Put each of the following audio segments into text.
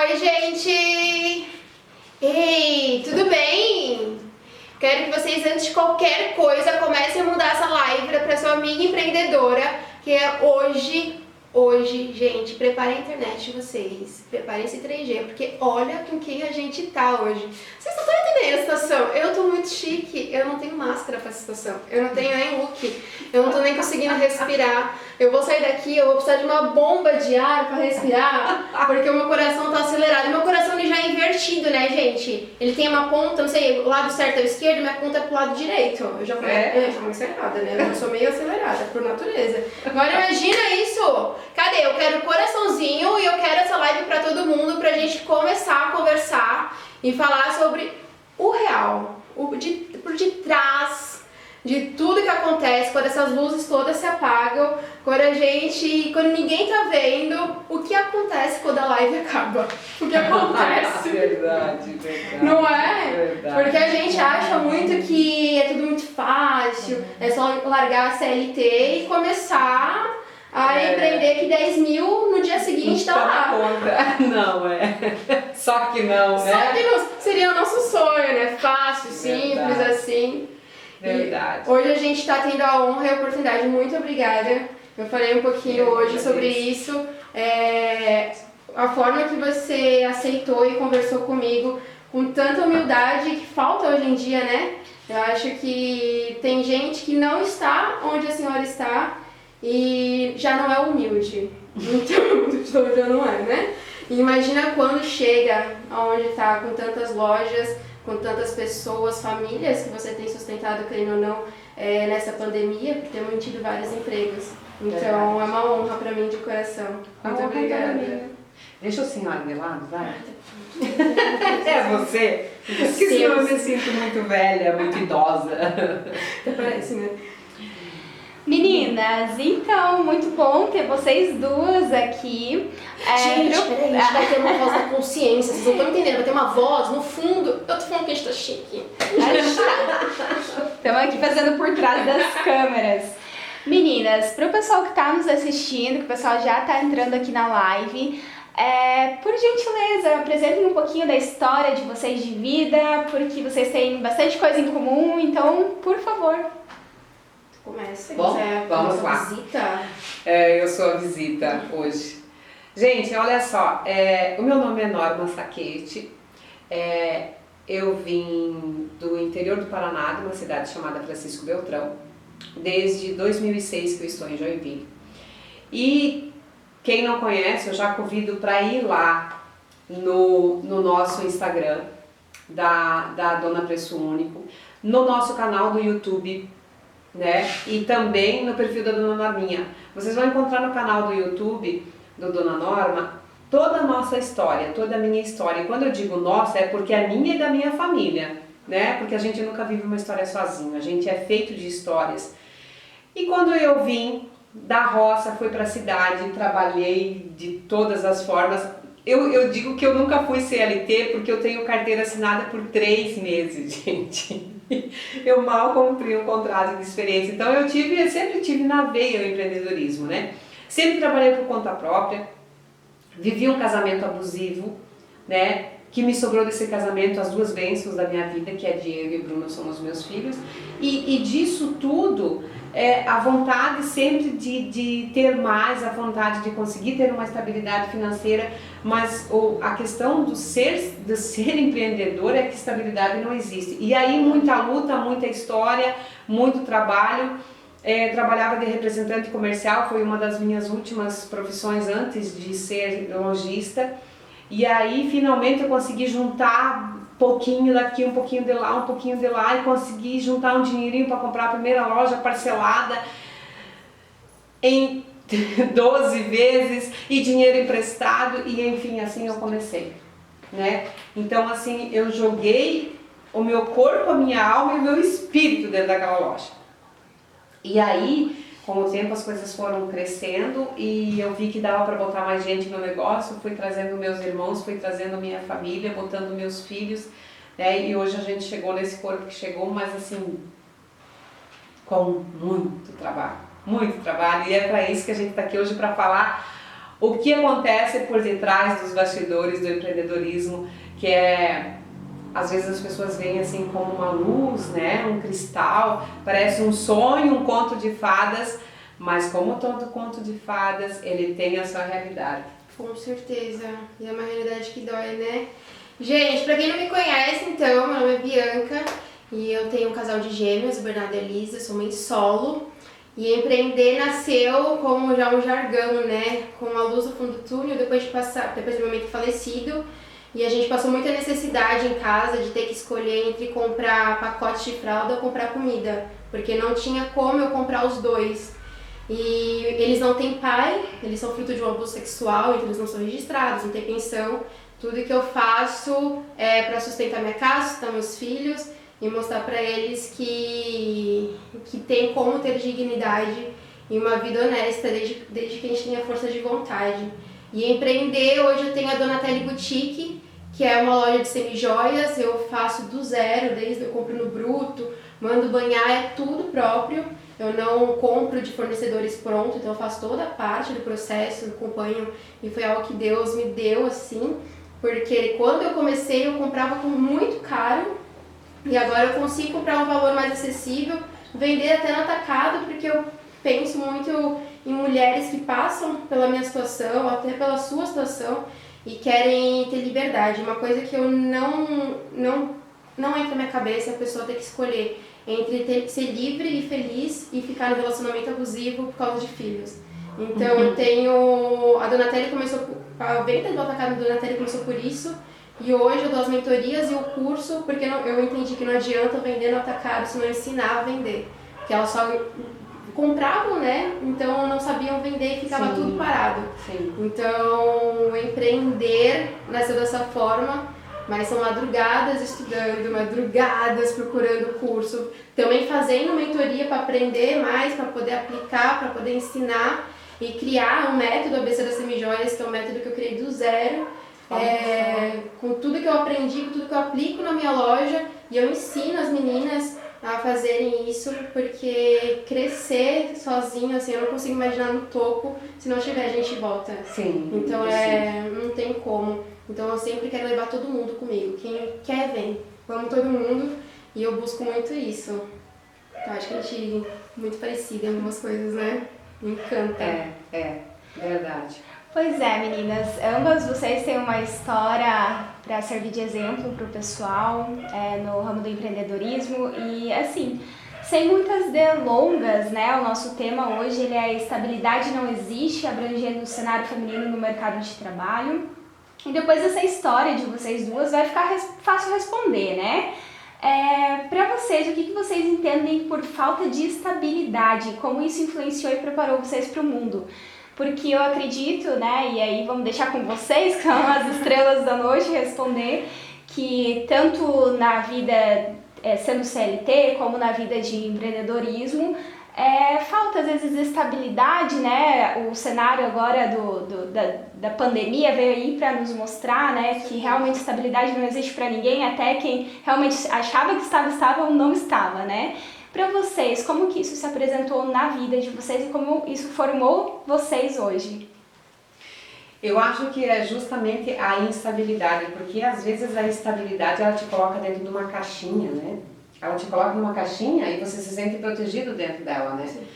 Oi, gente! Ei, tudo bem? Quero que vocês, antes de qualquer coisa, comecem a mudar essa live para sua amiga empreendedora, que é hoje, gente, preparem a internet de vocês, preparem esse 3G, porque olha com quem a gente tá hoje. Vocês não estão entendendo a situação? Eu tô muito chique, eu não tenho máscara pra essa situação, eu não tenho nem look, eu não tô nem conseguindo respirar. Eu vou sair daqui, eu vou precisar de uma bomba de ar pra respirar, porque o meu coração tá acelerado. E meu coração ele já é invertido, né, gente? Ele tem uma ponta, não sei, o lado certo é o esquerdo, minha ponta é pro lado direito. Eu já sou meio acelerada, né? Eu já sou meio acelerada, por natureza. Agora imagina isso! Cadê? Eu quero coraçãozinho e eu quero essa live pra todo mundo, pra gente começar a conversar e falar sobre o real, por detrás de tudo que acontece, quando essas luzes todas se apagam, quando ninguém tá vendo, o que acontece quando a live acaba. O que acontece? Verdade. Não é? Verdade. Porque a gente acha muito que é tudo muito fácil, é só largar a CLT e começar a empreender que 10 mil no dia seguinte tá lá. Não, Só que não, né? Só que não, seria o nosso sonho, né? Fácil, simples, assim. Verdade. E hoje a gente está tendo a honra e a oportunidade, muito obrigada. Eu falei um pouquinho hoje sobre isso. A forma que você aceitou e conversou comigo com tanta humildade que falta hoje em dia, né? Eu acho que tem gente que não está onde a senhora está e já não é humilde. Então já não é, né? E imagina quando chega aonde está, com tantas lojas, com tantas pessoas, famílias que você tem sustentado, querendo ou não, nessa pandemia, porque tem mantido vários empregos. Então é uma honra pra mim de coração. Muito obrigada. Deixa o senhor de lado, vai. É você? Porque senão eu me sinto muito velha, muito idosa. Parece, né? Meninas, então, muito bom ter vocês duas aqui. Gente, peraí, a gente vai ter uma voz da consciência, vocês não estão entendendo, vai ter uma voz no fundo. Eu tô falando que a gente tá chique. Estamos aqui fazendo por trás das câmeras. Meninas, para o pessoal que está nos assistindo, que o pessoal já está entrando aqui na live, por gentileza, apresentem um pouquinho da história de vocês de vida, porque vocês têm bastante coisa em comum, então, por favor. Começa. Bom, vamos lá. Visita. Eu sou a visita hoje. Gente, olha só, o meu nome é Norma Saquete. Eu vim do interior do Paraná, de uma cidade chamada Francisco Beltrão, desde 2006 que eu estou em Joinville. E quem não conhece, eu já convido para ir lá no nosso Instagram da Dona Preço Único, no nosso canal do YouTube, né? E também no perfil da Dona Norminha. Vocês vão encontrar no canal do YouTube do Dona Norma toda a nossa história, toda a minha história. E quando eu digo nossa, é porque é minha e da minha família, né? Porque a gente nunca vive uma história sozinho, a gente é feito de histórias. E quando eu vim da roça, fui para a cidade, trabalhei de todas as formas. Eu digo que eu nunca fui CLT porque eu tenho carteira assinada por 3 meses, gente. Eu mal cumpri um contrato de experiência. Então eu sempre tive na veia o empreendedorismo, né? Sempre trabalhei por conta própria, vivi um casamento abusivo, né? Que me sobrou desse casamento as 2 bênçãos da minha vida, que é Diego e Bruno, são os meus filhos. E disso tudo, a vontade sempre de ter mais, a vontade de conseguir ter uma estabilidade financeira, mas a questão do ser empreendedor é que estabilidade não existe. E aí muita luta, muita história, muito trabalho. Trabalhava de representante comercial, foi uma das minhas últimas profissões antes de ser lojista. E aí finalmente eu consegui juntar um pouquinho daqui, um pouquinho de lá, um pouquinho de lá, e consegui juntar um dinheirinho para comprar a primeira loja parcelada em 12 vezes e dinheiro emprestado, e enfim, assim eu comecei, né? Então assim, eu joguei o meu corpo, a minha alma e o meu espírito dentro daquela loja. E aí, com o tempo as coisas foram crescendo e eu vi que dava para botar mais gente no negócio, fui trazendo meus irmãos, fui trazendo minha família, botando meus filhos, né? E hoje a gente chegou nesse corpo que chegou, mas assim, com muito trabalho, e é para isso que a gente está aqui hoje, para falar o que acontece por detrás dos bastidores do empreendedorismo, que é, às vezes as pessoas veem assim como uma luz, né, um cristal, parece um sonho, um conto de fadas, mas como todo conto de fadas, ele tem a sua realidade. Com certeza, e é uma realidade que dói, né? Gente, pra quem não me conhece, então, meu nome é Bianca e eu tenho um casal de gêmeos, o Bernardo e a Elisa, sou mãe solo. E empreender nasceu como já um jargão, né? Com uma luz no fundo do túnel, depois do meu momento falecido. E a gente passou muita necessidade em casa de ter que escolher entre comprar pacote de fralda ou comprar comida, porque não tinha como eu comprar os dois. E eles não têm pai, eles são fruto de um abuso sexual, então eles não são registrados, não têm pensão. Tudo que eu faço é para sustentar minha casa, sustentar meus filhos e mostrar para eles que tem como ter dignidade e uma vida honesta desde que a gente tenha força de vontade. E empreender, hoje eu tenho a Donatelli Boutique, que é uma loja de semijoias, eu faço do zero, desde eu compro no bruto, mando banhar, é tudo próprio. Eu não compro de fornecedores prontos, então eu faço toda a parte do processo, acompanho, e foi algo que Deus me deu assim, porque quando eu comecei eu comprava com muito caro, e agora eu consigo comprar um valor mais acessível, vender até no atacado, porque eu penso muito em mulheres que passam pela minha situação, até pela sua situação, e querem ter liberdade. Uma coisa que eu não entra na minha cabeça é a pessoa ter que escolher entre ter que ser livre e feliz e ficar no relacionamento abusivo por causa de filhos. Então eu tenho... A Donatelli começou... A venda do atacado do Donatelli começou por isso. E hoje eu dou as mentorias e o curso, porque eu entendi que não adianta vender no atacado se não ensinar a vender. Que elas só compravam, né? Então não sabiam vender e ficava Sim. tudo parado. Sim. Então empreender nasceu dessa forma, mas são madrugadas estudando, madrugadas procurando curso, também fazendo mentoria para aprender mais, para poder aplicar, para poder ensinar e criar um método ABC das Semijoias, que é um método que eu criei do zero. Com tudo que eu aprendi, com tudo que eu aplico na minha loja, e eu ensino as meninas a fazerem isso, porque crescer sozinho, assim, eu não consigo imaginar no topo, se não tiver gente em volta. Sim. Então não tem como. Então eu sempre quero levar todo mundo comigo. Quem quer, vem. Vamos todo mundo, e eu busco muito isso. Então acho que a gente é muito parecida em algumas coisas, né? Me encanta. Verdade. Pois é, meninas, ambas vocês têm uma história para servir de exemplo para o pessoal no ramo do empreendedorismo e, assim, sem muitas delongas, né, o nosso tema hoje ele é estabilidade não existe, abrangendo o cenário feminino no mercado de trabalho. E depois dessa história de vocês duas vai ficar fácil responder, né? Para vocês, o que vocês entendem por falta de estabilidade? Como isso influenciou e preparou vocês para o mundo? Porque eu acredito, né, e aí vamos deixar com vocês, que são as estrelas da noite, responder, que tanto na vida sendo CLT, como na vida de empreendedorismo, falta às vezes estabilidade, né, o cenário agora da pandemia veio aí para nos mostrar, né, que realmente estabilidade não existe para ninguém, até quem realmente achava que estava estável não estava, né. Para vocês, como que isso se apresentou na vida de vocês e como isso formou vocês hoje? Eu acho que é justamente a instabilidade, porque às vezes a instabilidade ela te coloca dentro de uma caixinha, né? Ela te coloca numa caixinha e você se sente protegido dentro dela, né? Sim.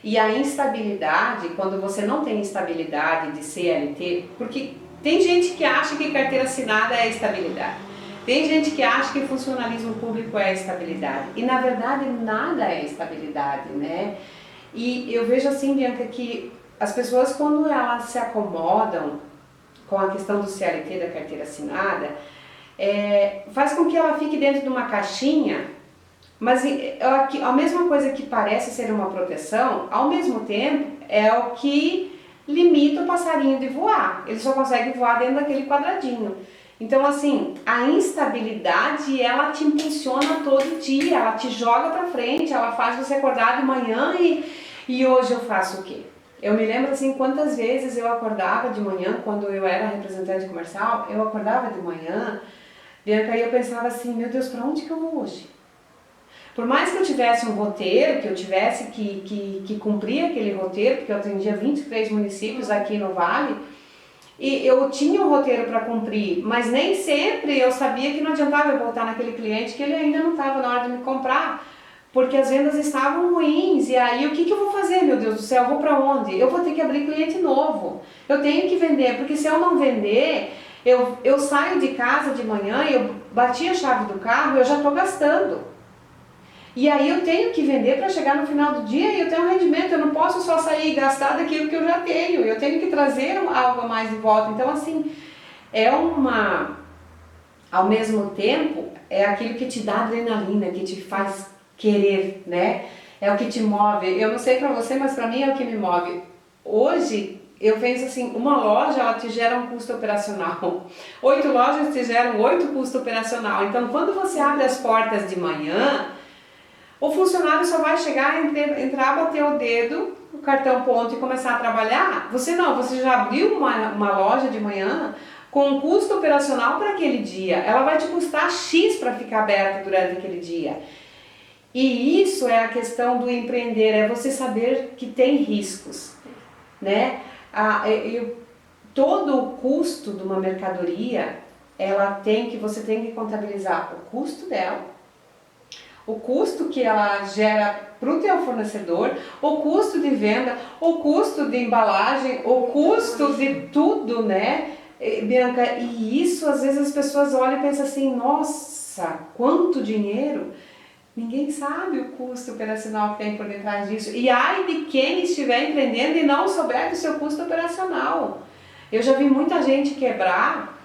E a instabilidade, quando você não tem estabilidade de CLT, porque tem gente que acha que carteira assinada é estabilidade. Tem gente que acha que funcionalismo público é estabilidade e na verdade nada é estabilidade, né? E eu vejo assim, Bianca, que as pessoas quando elas se acomodam com a questão do CLT, da carteira assinada, faz com que ela fique dentro de uma caixinha, mas a mesma coisa que parece ser uma proteção, ao mesmo tempo é o que limita o passarinho de voar. Ele só consegue voar dentro daquele quadradinho. Então, assim, a instabilidade, ela te impulsiona todo dia, ela te joga pra frente, ela faz você acordar de manhã e hoje eu faço o quê? Eu me lembro, assim, quantas vezes eu acordava de manhã, quando eu era representante comercial, eu acordava de manhã, Bianca, e eu pensava assim, meu Deus, pra onde que eu vou hoje? Por mais que eu tivesse um roteiro, que eu tivesse que cumprir aquele roteiro, porque eu atendia 23 municípios aqui no Vale, E eu tinha um roteiro para cumprir, mas nem sempre eu sabia que não adiantava eu voltar naquele cliente que ele ainda não estava na hora de me comprar, porque as vendas estavam ruins. E aí o que eu vou fazer, meu Deus do céu? Eu vou para onde? Eu vou ter que abrir cliente novo. Eu tenho que vender, porque se eu não vender, eu saio de casa de manhã, eu bati a chave do carro, eu já estou gastando. E aí eu tenho que vender para chegar no final do dia e eu tenho um rendimento. Eu não posso só sair e gastar daquilo que eu já tenho. Eu tenho que trazer algo a mais de volta. Então, assim, ao mesmo tempo, é aquilo que te dá adrenalina, que te faz querer, né? É o que te move. Eu não sei para você, mas para mim é o que me move. Hoje, eu penso assim, uma loja, ela te gera um custo operacional. 8 lojas te geram 8 custos operacional. Então, quando você abre as portas de manhã, o funcionário só vai chegar, entrar, bater o dedo, o cartão ponto e começar a trabalhar. Você já abriu uma loja de manhã com um custo operacional para aquele dia. Ela vai te custar X para ficar aberta durante aquele dia. E isso é a questão do empreender, é você saber que tem riscos, né? Todo o custo de uma mercadoria, você tem que contabilizar o custo dela, o custo que ela gera para o teu fornecedor, o custo de venda, o custo de embalagem, o custo de tudo, né, Bianca? E isso, às vezes, as pessoas olham e pensam assim, nossa, quanto dinheiro! Ninguém sabe o custo operacional que tem por detrás disso. E ai de quem estiver empreendendo e não souber do seu custo operacional. Eu já vi muita gente quebrar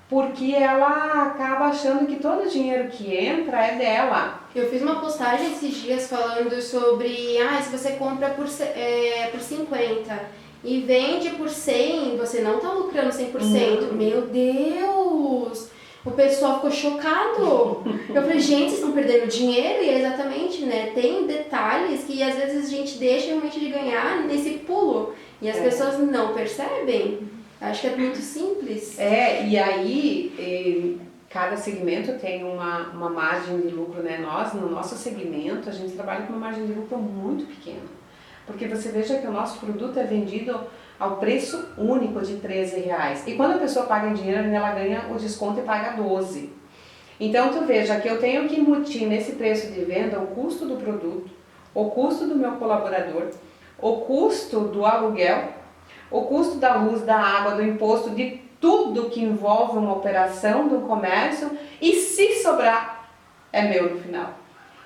porque ela acaba achando que todo o dinheiro que entra é dela. Eu fiz uma postagem esses dias falando sobre, se você compra por 50 e vende por 100, você não está lucrando 100%. Meu Deus! O pessoal ficou chocado. Eu falei, gente, vocês estão perdendo dinheiro? E é exatamente, né? Tem detalhes que às vezes a gente deixa realmente de ganhar nesse pulo. E as pessoas não percebem. Acho que é muito simples. E aí cada segmento tem uma margem de lucro, né? No nosso segmento, a gente trabalha com uma margem de lucro muito pequena. Porque você veja que o nosso produto é vendido ao preço único de R$13. E quando a pessoa paga em dinheiro, ela ganha o desconto e paga 12. Então, tu veja que eu tenho que embutir nesse preço de venda o custo do produto, o custo do meu colaborador, o custo do aluguel, o custo da luz, da água, do imposto, de tudo que envolve uma operação do comércio, e se sobrar, é meu no final.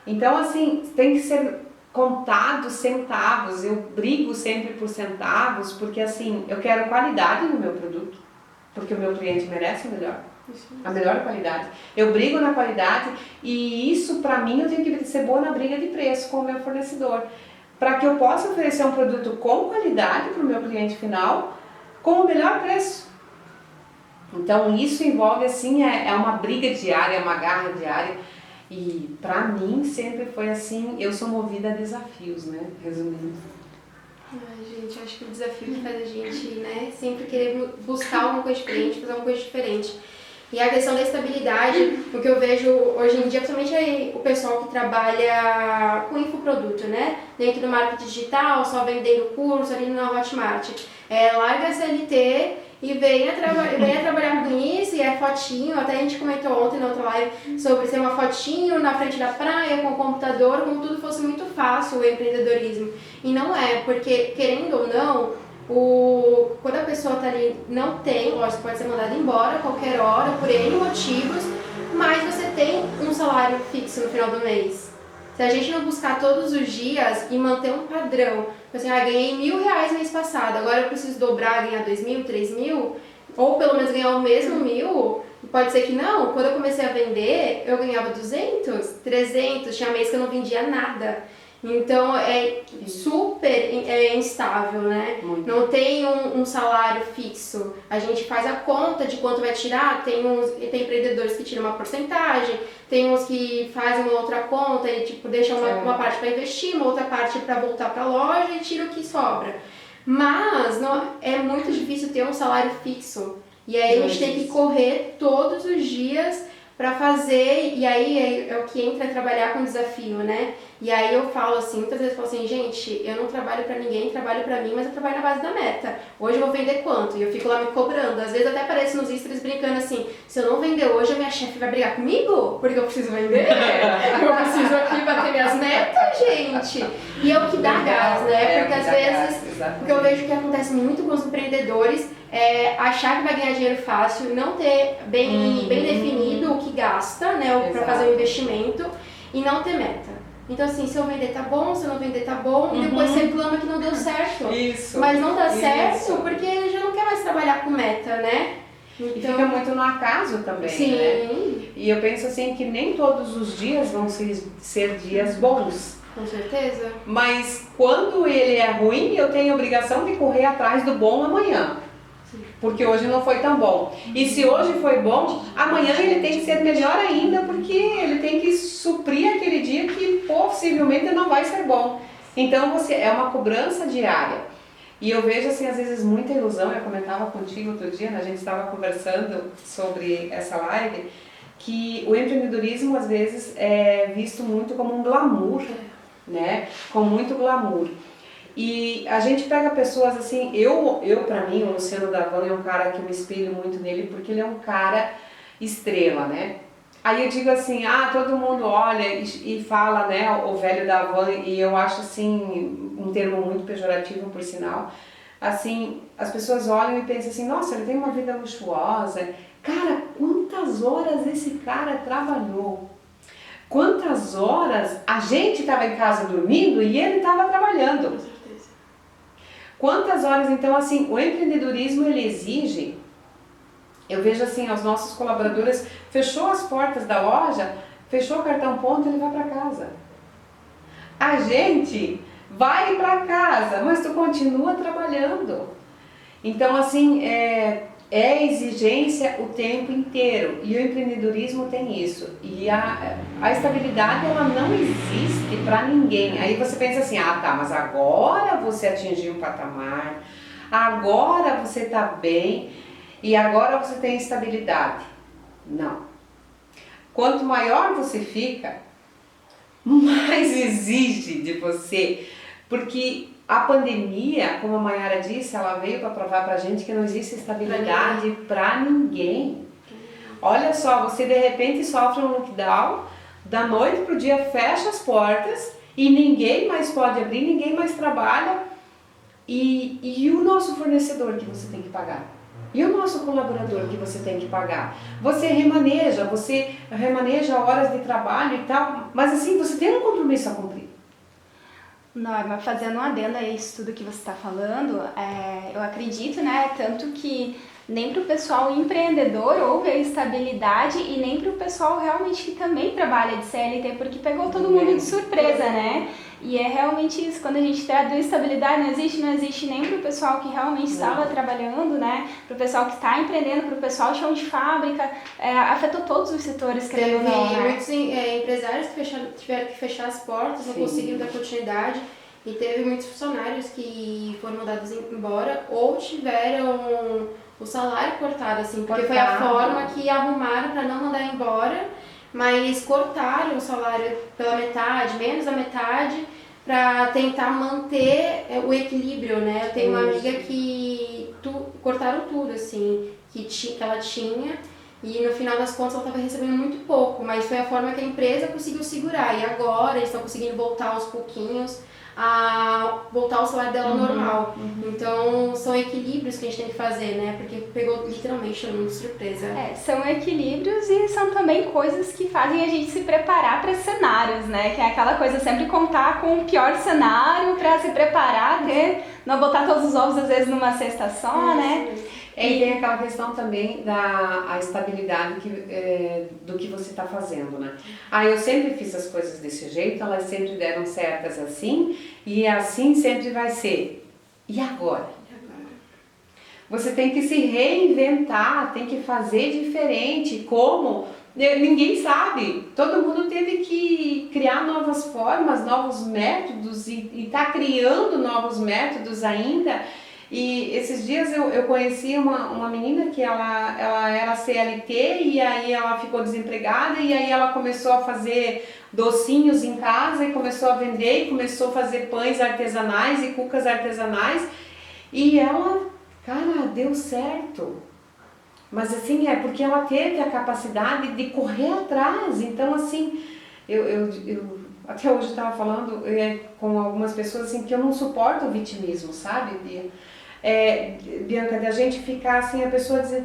Então, assim, tem que ser contado centavos. Eu brigo sempre por centavos, porque assim, eu quero qualidade no meu produto, porque o meu cliente merece o melhor, a melhor qualidade. Eu brigo na qualidade e isso, para mim, eu tenho que ser boa na briga de preço com o meu fornecedor, para que eu possa oferecer um produto com qualidade para o meu cliente final, com o melhor preço. Então isso envolve assim, é uma briga diária, é uma garra diária. E pra mim sempre foi assim, eu sou movida a desafios, né? Resumindo. Ai, gente, acho que o desafio que faz a gente, né, sempre querer buscar alguma coisa diferente, fazer alguma coisa diferente. E a questão da estabilidade, o que eu vejo hoje em dia, principalmente o pessoal que trabalha com infoproduto, né? Dentro do marketing digital, só vendendo curso ali na Hotmart. Larga a CLT e venha trabalhar com isso, e é fotinho, até a gente comentou ontem na outra live sobre ser uma fotinho na frente da praia, com o computador, como tudo fosse muito fácil o empreendedorismo. E não é, porque querendo ou não, quando a pessoa tá ali, não tem, lógico, pode ser mandada embora a qualquer hora, por N motivos, mas você tem um salário fixo no final do mês. Se a gente não buscar todos os dias e manter um padrão, assim, ganhei R$1.000 mês passado, agora eu preciso dobrar, ganhar 2.000, 3.000, ou pelo menos ganhar o mesmo 1.000, pode ser que não. Quando eu comecei a vender, eu ganhava 200, 300, tinha mês que eu não vendia nada. Então é super instável, né? Muito. Não tem um salário fixo. A gente faz a conta de quanto vai tirar. Tem empreendedores que tiram uma porcentagem, tem uns que fazem uma outra conta e tipo, deixam uma parte para investir, uma outra parte para voltar para a loja e tira o que sobra. Mas é muito difícil ter um salário fixo. E aí a gente tem que correr todos os dias para fazer, e aí é o que entra a trabalhar com desafio, né? E aí eu falo assim, muitas vezes eu falo assim, gente, eu não trabalho pra ninguém, trabalho pra mim, mas eu trabalho na base da meta. Hoje eu vou vender quanto? E eu fico lá me cobrando. Às vezes até aparece nos stories brincando assim, se eu não vender hoje, a minha chefe vai brigar comigo? Porque eu preciso vender? Eu preciso aqui bater minhas metas, gente. E é o que dá gás, né? Porque às vezes, porque eu vejo que acontece muito com os empreendedores, achar que vai ganhar dinheiro fácil, não ter bem definido o que gasta, né, para fazer o investimento e não ter meta. Então assim, se eu vender tá bom, se eu não vender tá bom, e depois você reclama que não deu certo. Isso. Mas não dá certo porque já não quer mais trabalhar com meta, né? Então, e fica muito no acaso também, sim, né? E eu penso assim que nem todos os dias vão ser dias bons. Com certeza. Mas quando ele é ruim, eu tenho a obrigação de correr atrás do bom amanhã. Porque hoje não foi tão bom. E se hoje foi bom, amanhã ele tem que ser melhor ainda, porque ele tem que suprir aquele dia que possivelmente não vai ser bom. Então é uma cobrança diária. E eu vejo assim, às vezes, muita ilusão. Eu comentava contigo outro dia, né? A gente estava conversando sobre essa live, que o empreendedorismo às vezes é visto muito como um glamour, né? Com muito glamour. E a gente pega pessoas assim, pra mim, o Luciano Davan é um cara que eu me espelho muito nele, porque ele é um cara estrela, né? Aí eu digo assim, todo mundo olha e fala, né, o velho Davan, e eu acho assim, um termo muito pejorativo por sinal, assim, as pessoas olham e pensam assim, nossa, ele tem uma vida luxuosa. Cara, quantas horas esse cara trabalhou? Quantas horas a gente estava em casa dormindo e ele estava trabalhando? Quantas horas, então, assim, o empreendedorismo, ele exige, eu vejo assim, os nossos colaboradores, fechou as portas da loja, fechou o cartão ponto, ele vai para casa. A gente vai para casa, mas tu continua trabalhando. Então, assim, é exigência o tempo inteiro, e o empreendedorismo tem isso, e a estabilidade ela não existe para ninguém. Aí você pensa assim, mas agora você atingiu um patamar, agora você está bem e agora você tem estabilidade. Não. Quanto maior você fica, mais exige de você, porque a pandemia, como a Mayara disse, ela veio para provar pra gente que não existe estabilidade para ninguém. Olha só, você de repente sofre um lockdown, da noite pro dia fecha as portas e ninguém mais pode abrir, ninguém mais trabalha. E o nosso fornecedor que você tem que pagar? E o nosso colaborador que você tem que pagar? Você remaneja horas de trabalho e tal, mas assim, você tem um compromisso a cumprir. Norma, fazendo um adendo a isso tudo que você está falando, eu acredito, né, tanto que nem para o pessoal empreendedor houve a estabilidade e nem para o pessoal realmente que também trabalha de CLT, porque pegou todo mundo de surpresa, né? E é realmente isso, quando a gente traduz estabilidade, não existe nem para o pessoal que realmente estava trabalhando, né? Para o pessoal que está empreendendo, para o pessoal de chão de fábrica, afetou todos os setores, querendo ou não, né? Muitos empresários que tiveram que fechar as portas, não conseguiram dar continuidade, e teve muitos funcionários que foram mandados embora ou tiveram o salário cortado, assim, porque foi a forma que arrumaram para não mandar embora, mas cortaram o salário pela metade, menos da metade, para tentar manter o equilíbrio, né? Eu tenho uma amiga que cortaram tudo, assim, que ela tinha, e no final das contas ela estava recebendo muito pouco, mas foi a forma que a empresa conseguiu segurar, e agora eles estão conseguindo voltar aos pouquinhos, a voltar ao salário dela normal. Então são equilíbrios que a gente tem que fazer, né? Porque pegou literalmente todo mundo de surpresa. São equilíbrios e são também coisas que fazem a gente se preparar para cenários, né? Que é aquela coisa, sempre contar com o pior cenário para se preparar, não botar todos os ovos às vezes numa cesta só, né? E tem aquela questão também da estabilidade do que você está fazendo, né? Eu sempre fiz as coisas desse jeito, elas sempre deram certas assim, e assim sempre vai ser. E agora? Você tem que se reinventar, tem que fazer diferente. Como? Ninguém sabe. Todo mundo teve que criar novas formas, novos métodos, e está criando novos métodos ainda. E esses dias eu conheci uma menina que ela era CLT e aí ela ficou desempregada e aí ela começou a fazer docinhos em casa e começou a vender e começou a fazer pães artesanais e cucas artesanais e ela, cara, deu certo. Mas assim, é porque ela teve a capacidade de correr atrás. Então assim, eu até hoje estava falando com algumas pessoas assim, que eu não suporto o vitimismo, sabe, Bia? Bianca, da gente ficar assim, a pessoa dizer,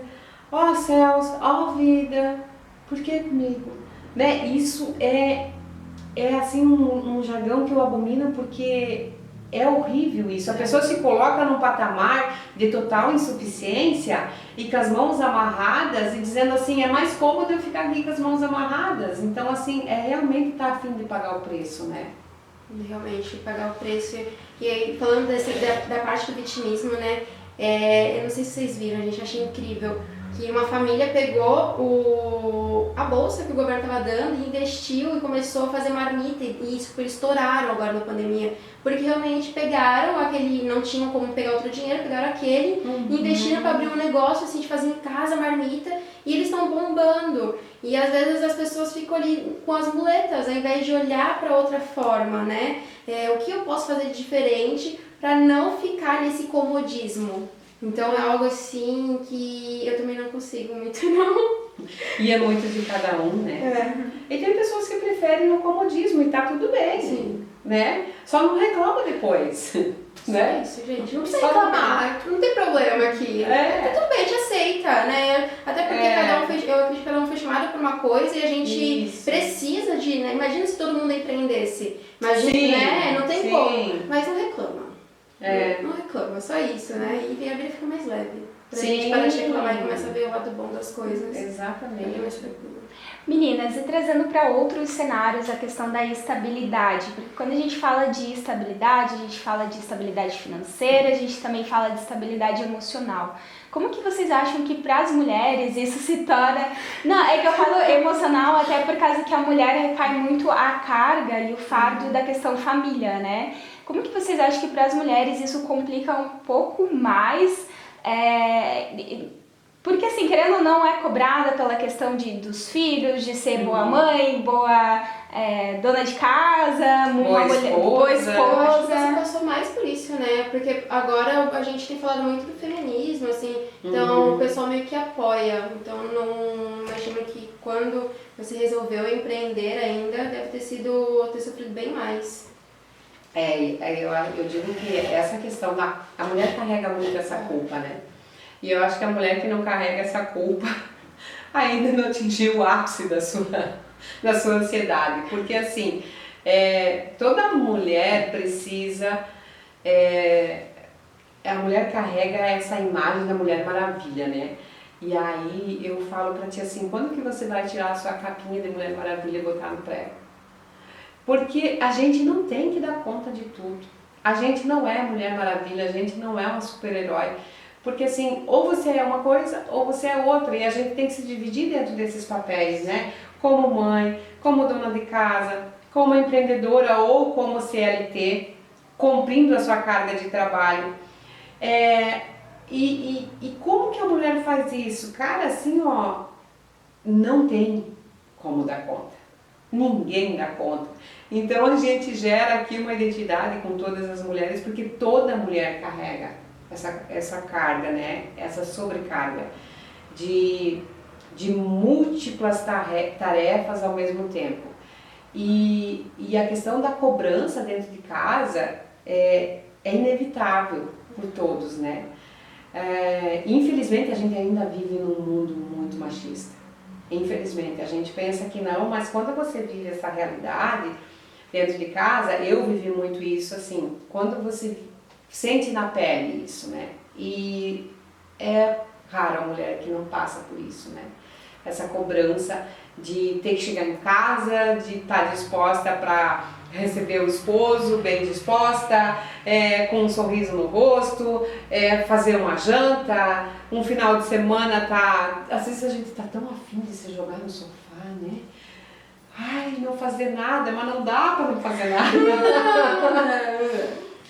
ó céus, ó vida, por que comigo? Né? Isso é assim um jargão que eu abomino porque é horrível isso. A pessoa se coloca num patamar de total insuficiência e com as mãos amarradas e dizendo assim, é mais cômodo eu ficar aqui com as mãos amarradas. Então assim, realmente tá a fim de pagar o preço, né? Realmente, pagar o preço. E aí, falando da parte do vitimismo, né? Eu não sei se vocês viram, a gente achei incrível que uma família pegou a bolsa que o governo estava dando e investiu e começou a fazer marmita. E isso eles estouraram agora na pandemia. Porque realmente pegaram aquele, não tinham como pegar outro dinheiro, pegaram aquele, investiram para abrir um negócio assim, de fazer em casa marmita e eles estão bombando. E às vezes as pessoas ficam ali com as muletas, ao invés de olhar para outra forma, né? O que eu posso fazer de diferente para não ficar nesse comodismo? Então é algo assim que eu também não consigo muito, não. E é muito de cada um, né? E tem pessoas que preferem o comodismo e tá tudo bem. Sim. Né? Só não reclama depois, né? Isso, gente, não precisa reclamar, não tem problema aqui. Tá tudo bem, a gente aceita, né? Até porque eu acredito que cada um foi chamado por uma coisa e a gente precisa de, né? Imagina se todo mundo empreendesse. Imagina, né? Não tem como. Mas não reclama. Não reclama, só isso, né? E a vida fica mais leve. Pra gente parar de reclamar e começa a ver o lado bom das coisas. Exatamente. É mais tranquilo. Meninas, e trazendo para outros cenários a questão da estabilidade, porque quando a gente fala de estabilidade, a gente fala de estabilidade financeira, a gente também fala de estabilidade emocional. Como que vocês acham que para as mulheres isso se torna... Não, é que eu falo emocional até por causa que a mulher recai muito a carga e o fardo da questão família, né? Como que vocês acham que para as mulheres isso complica um pouco mais... Porque assim, querendo ou não, é cobrada pela questão dos filhos, de ser boa mãe, boa dona de casa, boa esposa. Eu acho que você passou mais por isso, né? Porque agora a gente tem falado muito do feminismo, assim, então o pessoal meio que apoia. Então não imagino que quando você resolveu empreender ainda, deve ter sofrido bem mais. Eu digo que essa questão a mulher carrega muito essa culpa, né? E eu acho que a mulher que não carrega essa culpa ainda não atingiu o ápice da sua ansiedade. Porque assim, toda mulher precisa... a mulher carrega essa imagem da Mulher Maravilha, né? E aí eu falo pra ti assim, quando que você vai tirar a sua capinha de Mulher Maravilha e botar no prego? Porque a gente não tem que dar conta de tudo. A gente não é Mulher Maravilha, a gente não é uma super-herói. Porque assim, ou você é uma coisa ou você é outra. E a gente tem que se dividir dentro desses papéis, né? Como mãe, como dona de casa, como empreendedora ou como CLT, cumprindo a sua carga de trabalho. E como que a mulher faz isso? Cara, assim, ó, não tem como dar conta. Ninguém dá conta. Então a gente gera aqui uma identidade com todas as mulheres, porque toda mulher carrega essa carga, né? Essa sobrecarga de múltiplas tarefas ao mesmo tempo. E a questão da cobrança dentro de casa é inevitável por todos, né? Infelizmente a gente ainda vive num mundo muito machista. Infelizmente, a gente pensa que não, mas quando você vive essa realidade dentro de casa, eu vivi muito isso, assim, quando você sente na pele isso, né? E é raro a mulher que não passa por isso, né? Essa cobrança de ter que chegar em casa, de estar disposta para receber o esposo, bem disposta, com um sorriso no rosto, fazer uma janta, um final de semana às vezes a gente tá tão afim de se jogar no sofá, né? Ai, não fazer nada, mas não dá para não fazer nada.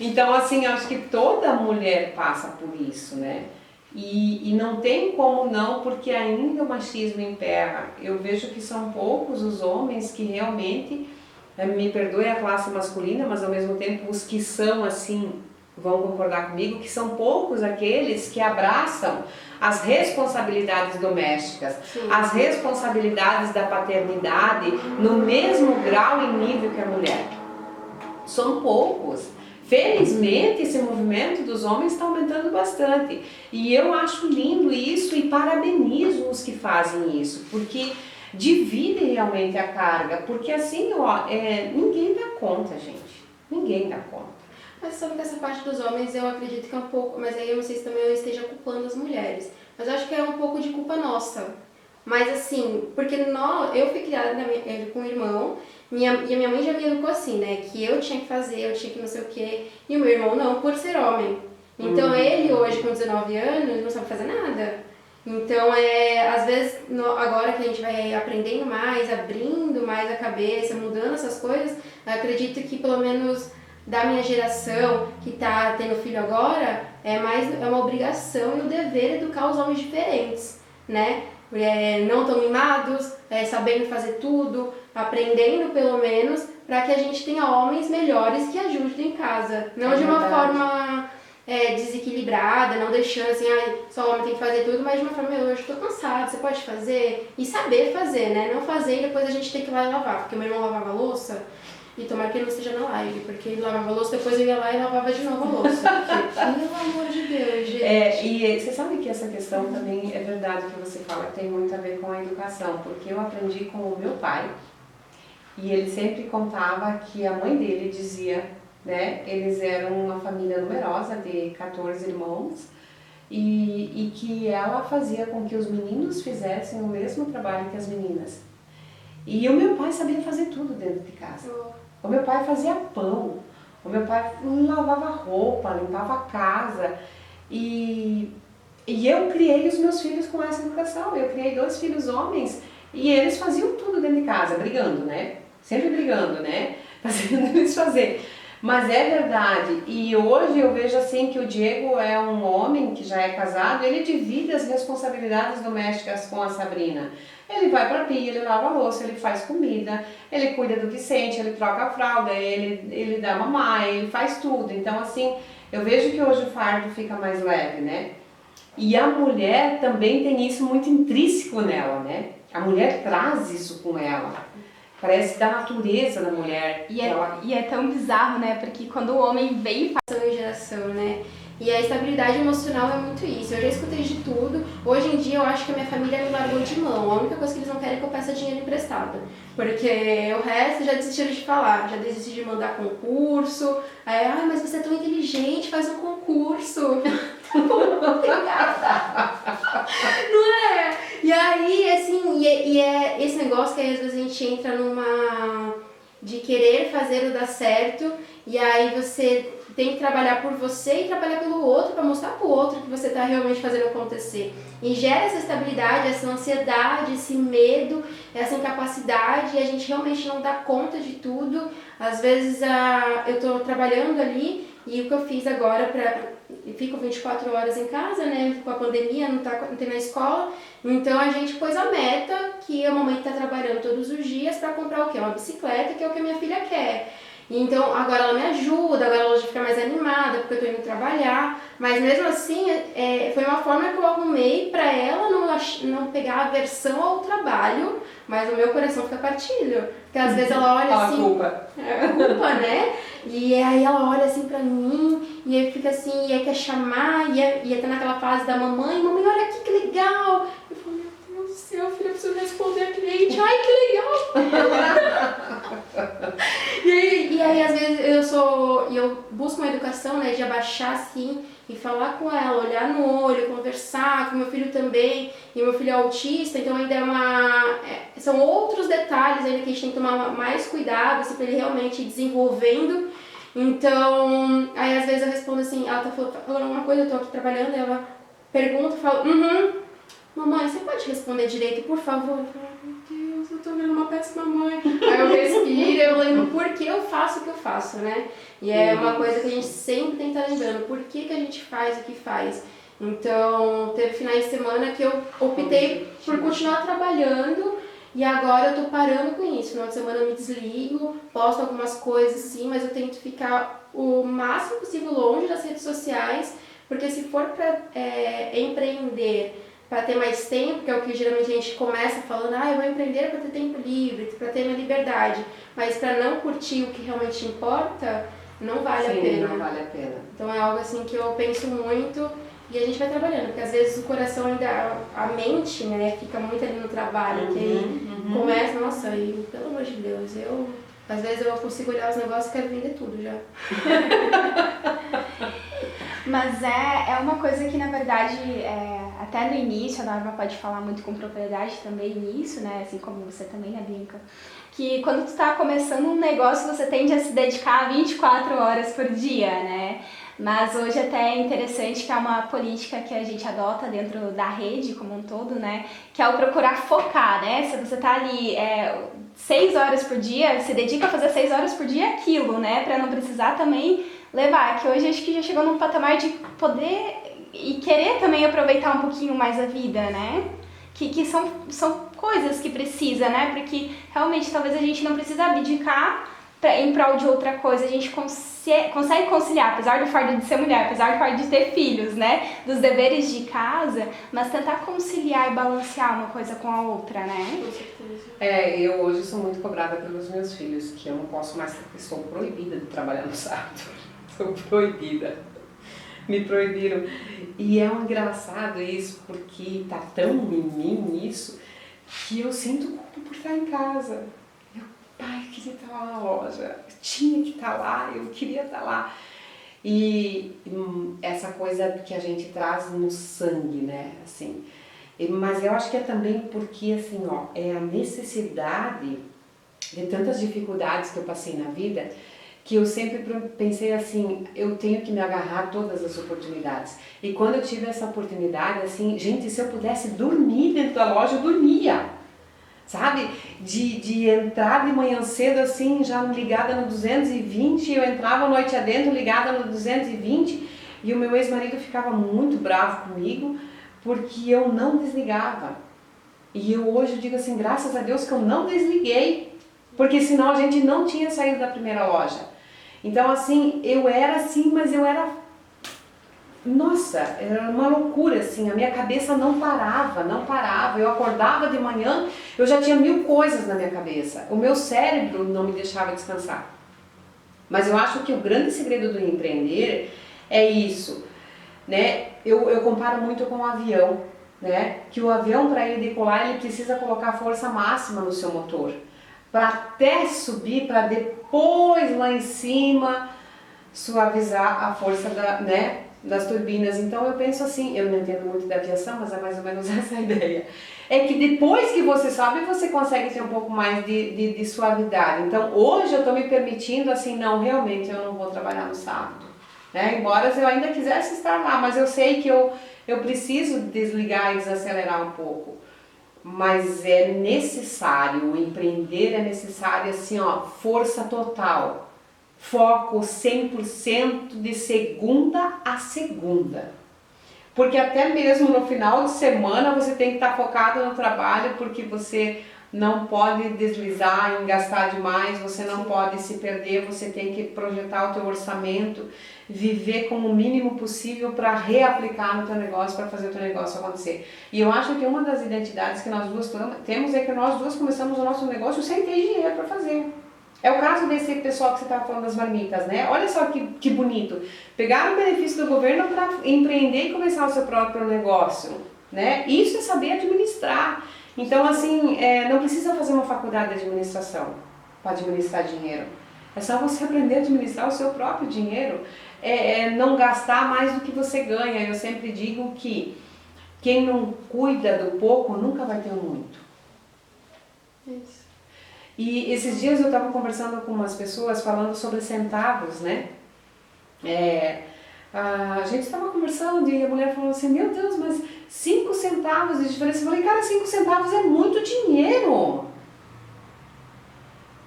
Então, assim, eu acho que toda mulher passa por isso, né? E não tem como não, porque ainda o machismo impera. Eu vejo que são poucos os homens que realmente, me perdoe a classe masculina, mas ao mesmo tempo os que são assim, vão concordar comigo, que são poucos aqueles que abraçam as responsabilidades domésticas, Sim. as responsabilidades da paternidade no mesmo grau e nível que a mulher. São poucos. Felizmente, esse movimento dos homens está aumentando bastante. E eu acho lindo isso e parabenizo os que fazem isso, porque dividem realmente a carga. Porque assim, ó, ninguém dá conta, gente. Ninguém dá conta. Mas sabe que essa parte dos homens eu acredito que é um pouco, mas aí eu não sei se também eu esteja culpando as mulheres, mas eu acho que é um pouco de culpa nossa. Mas assim, porque eu fui criada com um irmão, e a minha mãe já me educou assim, né, que eu tinha que fazer, eu tinha que não sei o quê, e o meu irmão não, por ser homem. Então ele hoje com 19 anos não sabe fazer nada. Então às vezes agora que a gente vai aprendendo mais, abrindo mais a cabeça, mudando essas coisas, eu acredito que pelo menos da minha geração que tá tendo filho agora, é uma obrigação e um dever educar os homens diferentes, né? Não tão mimados, sabendo fazer tudo, aprendendo pelo menos, para que a gente tenha homens melhores que ajudem em casa. Não de uma forma desequilibrada, não deixando assim, só o homem tem que fazer tudo, mas de uma forma, eu estou cansado, você pode fazer? E saber fazer, né? Não fazer e depois a gente tem que ir lá e lavar, porque meu irmão lavava a louça. E tomara que ele não esteja na live, porque ele lavava a louça, depois eu ia lá e lavava de novo a louça. Porque, pelo amor de Deus, gente. E você sabe que essa questão também é verdade que você fala, que tem muito a ver com a educação, porque eu aprendi com o meu pai, e ele sempre contava que a mãe dele dizia, né, eles eram uma família numerosa de 14 irmãos, e que ela fazia com que os meninos fizessem o mesmo trabalho que as meninas. E o meu pai sabia fazer tudo dentro de casa. O meu pai fazia pão, o meu pai lavava roupa, limpava a casa. E eu criei os meus filhos com essa educação. Eu criei 2 filhos homens e eles faziam tudo dentro de casa, brigando, né? Sempre brigando, né? Fazendo eles fazer. Mas é verdade. E hoje eu vejo assim que o Diego é um homem que já é casado, ele divide as responsabilidades domésticas com a Sabrina. Ele vai pra pia, ele lava a louça, ele faz comida, ele cuida do Vicente, ele troca a fralda, ele dá mamar, ele faz tudo. Então assim, eu vejo que hoje o fardo fica mais leve, né? E a mulher também tem isso muito intrínseco nela, né? A mulher traz isso com ela. Parece da natureza da mulher. E é tão bizarro, né? Porque quando o homem vem e faz Em geração, né? E a estabilidade emocional é muito isso. Eu já escutei de tudo. Hoje em dia eu acho que a minha família me largou de mão. A única coisa que eles não querem é que eu peça dinheiro emprestado. Porque o resto já desistiram de falar. Já desistiram de mandar concurso. Aí, mas você é tão inteligente, faz um concurso. Obrigada. Não é? E aí, assim, é esse negócio que às vezes a gente entra numa de querer fazer o dar certo, e aí você tem que trabalhar por você e trabalhar pelo outro para mostrar pro outro que você está realmente fazendo acontecer. E gera essa estabilidade, essa ansiedade, esse medo, essa incapacidade, e a gente realmente não dá conta de tudo. Às vezes eu estou trabalhando ali e o que eu fiz agora fico 24 horas em casa, né? Com a pandemia, não tem na escola. Então a gente pôs a meta que a mamãe está trabalhando todos os dias para comprar o quê? Uma bicicleta, que é o que a minha filha quer. Então agora ela me ajuda, agora ela já fica mais animada porque eu estou indo trabalhar. Mas mesmo assim, foi uma forma que eu arrumei para ela não pegar aversão ao trabalho, mas o meu coração fica partido. Porque às vezes ela olha assim... culpa, né? E aí ela olha assim pra mim, e aí fica assim, e aí quer chamar, e tá naquela fase da mamãe, olha aqui que legal. Eu falo, meu Deus do céu, filha, eu preciso responder a cliente, ai que legal. e aí às vezes eu busco uma educação, né, de abaixar assim, e falar com ela, olhar no olho, conversar com meu filho também, e meu filho é autista, então ainda são outros detalhes ainda que a gente tem que tomar mais cuidado, assim, pra ele realmente ir desenvolvendo. Então, aí às vezes eu respondo assim, ela tá falando uma coisa, eu tô aqui trabalhando, ela pergunta, eu falo, mamãe, você pode responder direito, por favor? Eu falo, meu Deus do eu tô virando uma péssima mãe. Aí eu respiro, eu lembro por que eu faço o que eu faço, né? E é uma coisa que a gente sempre tem que estar lembrando, por que que a gente faz o que faz. Então, teve finais de semana que eu optei por continuar trabalhando e agora eu tô parando com isso. Final de semana eu me desligo, posto algumas coisas sim, mas eu tento ficar o máximo possível longe das redes sociais, porque se for para empreender, para ter mais tempo, que é o que geralmente a gente começa falando, eu vou empreender para ter tempo livre, para ter minha liberdade, mas para não curtir o que realmente importa, não vale a pena. Não vale a pena. Então é algo assim que eu penso muito e a gente vai trabalhando, porque às vezes o coração ainda, a mente, né, fica muito ali no trabalho, que aí começa, nossa, e pelo amor de Deus, às vezes eu consigo olhar os negócios e quero vender tudo já. Mas é uma coisa que, na verdade, até no início, a Norma pode falar muito com propriedade também nisso, né? Assim como você também, né, Bianca? Que quando tu tá começando um negócio, você tende a se dedicar 24 horas por dia, né? Mas hoje até é interessante que é uma política que a gente adota dentro da rede como um todo, né? Que é o procurar focar, né? Se você tá ali 6 horas por dia, se dedica a fazer 6 horas por dia aquilo, né? Pra não precisar também levar. Que hoje acho que já chegou num patamar de poder e querer também aproveitar um pouquinho mais a vida, né? Que são coisas que precisa, né? Porque realmente talvez a gente não precisa abdicar em prol de outra coisa, a gente consegue conciliar, apesar do fardo de ser mulher, apesar do fardo de ter filhos, né, dos deveres de casa, mas tentar conciliar e balancear uma coisa com a outra, né? Com certeza. Eu hoje sou muito cobrada pelos meus filhos, que eu não posso mais, estou proibida de trabalhar no sábado, sou proibida, me proibiram. E é um engraçado isso, porque tá tão em mim isso, que eu sinto culpa por estar em casa. Pai, eu queria estar lá na loja, eu tinha que estar lá, eu queria estar lá. E essa coisa que a gente traz no sangue, né, assim. Mas eu acho que é também porque, assim, é a necessidade de tantas dificuldades que eu passei na vida, que eu sempre pensei assim, eu tenho que me agarrar a todas as oportunidades. E quando eu tive essa oportunidade, assim, gente, se eu pudesse dormir dentro da loja, eu dormia. Sabe? De entrar de manhã cedo assim, já ligada no 220, eu entrava a noite adentro ligada no 220 e o meu ex-marido ficava muito bravo comigo porque eu não desligava. E eu hoje digo assim, graças a Deus que eu não desliguei, porque senão a gente não tinha saído da primeira loja. Então assim, eu era assim, mas eu era... Nossa, era uma loucura assim, a minha cabeça não parava, eu acordava de manhã, eu já tinha 1000 coisas na minha cabeça, o meu cérebro não me deixava descansar. Mas eu acho que o grande segredo do empreender é isso, né? Eu comparo muito com um avião, né? Que o avião, para ele decolar, ele precisa colocar força máxima no seu motor, para até subir, para depois lá em cima suavizar a força das turbinas. Então eu penso assim, eu não entendo muito da aviação, mas é mais ou menos essa a ideia. É que depois que você sobe, você consegue ter um pouco mais de suavidade. Então hoje eu estou me permitindo assim, não, realmente eu não vou trabalhar no sábado. Né? Embora eu ainda quisesse estar lá, mas eu sei que eu preciso desligar e desacelerar um pouco. Mas é necessário, o empreender é necessário assim, força total. Foco 100% de segunda a segunda. Porque até mesmo no final de semana você tem que estar focado no trabalho, porque você não pode deslizar em gastar demais, você não pode se perder, você tem que projetar o teu orçamento, viver com o mínimo possível para reaplicar no teu negócio, para fazer o teu negócio acontecer. E eu acho que uma das identidades que nós duas temos é que nós duas começamos o nosso negócio sem ter dinheiro para fazer. É o caso desse pessoal que você estava falando das marmitas, né? Olha só que bonito. Pegaram o benefício do governo para empreender e começar o seu próprio negócio, né? Isso é saber administrar. Então, assim, não precisa fazer uma faculdade de administração para administrar dinheiro. É só você aprender a administrar o seu próprio dinheiro. Não gastar mais do que você ganha. Eu sempre digo que quem não cuida do pouco nunca vai ter muito. Isso. E esses dias eu estava conversando com umas pessoas falando sobre centavos, né? A gente estava conversando e a mulher falou assim, meu Deus, mas 5 centavos de diferença. Eu falei, cara, 5 centavos é muito dinheiro.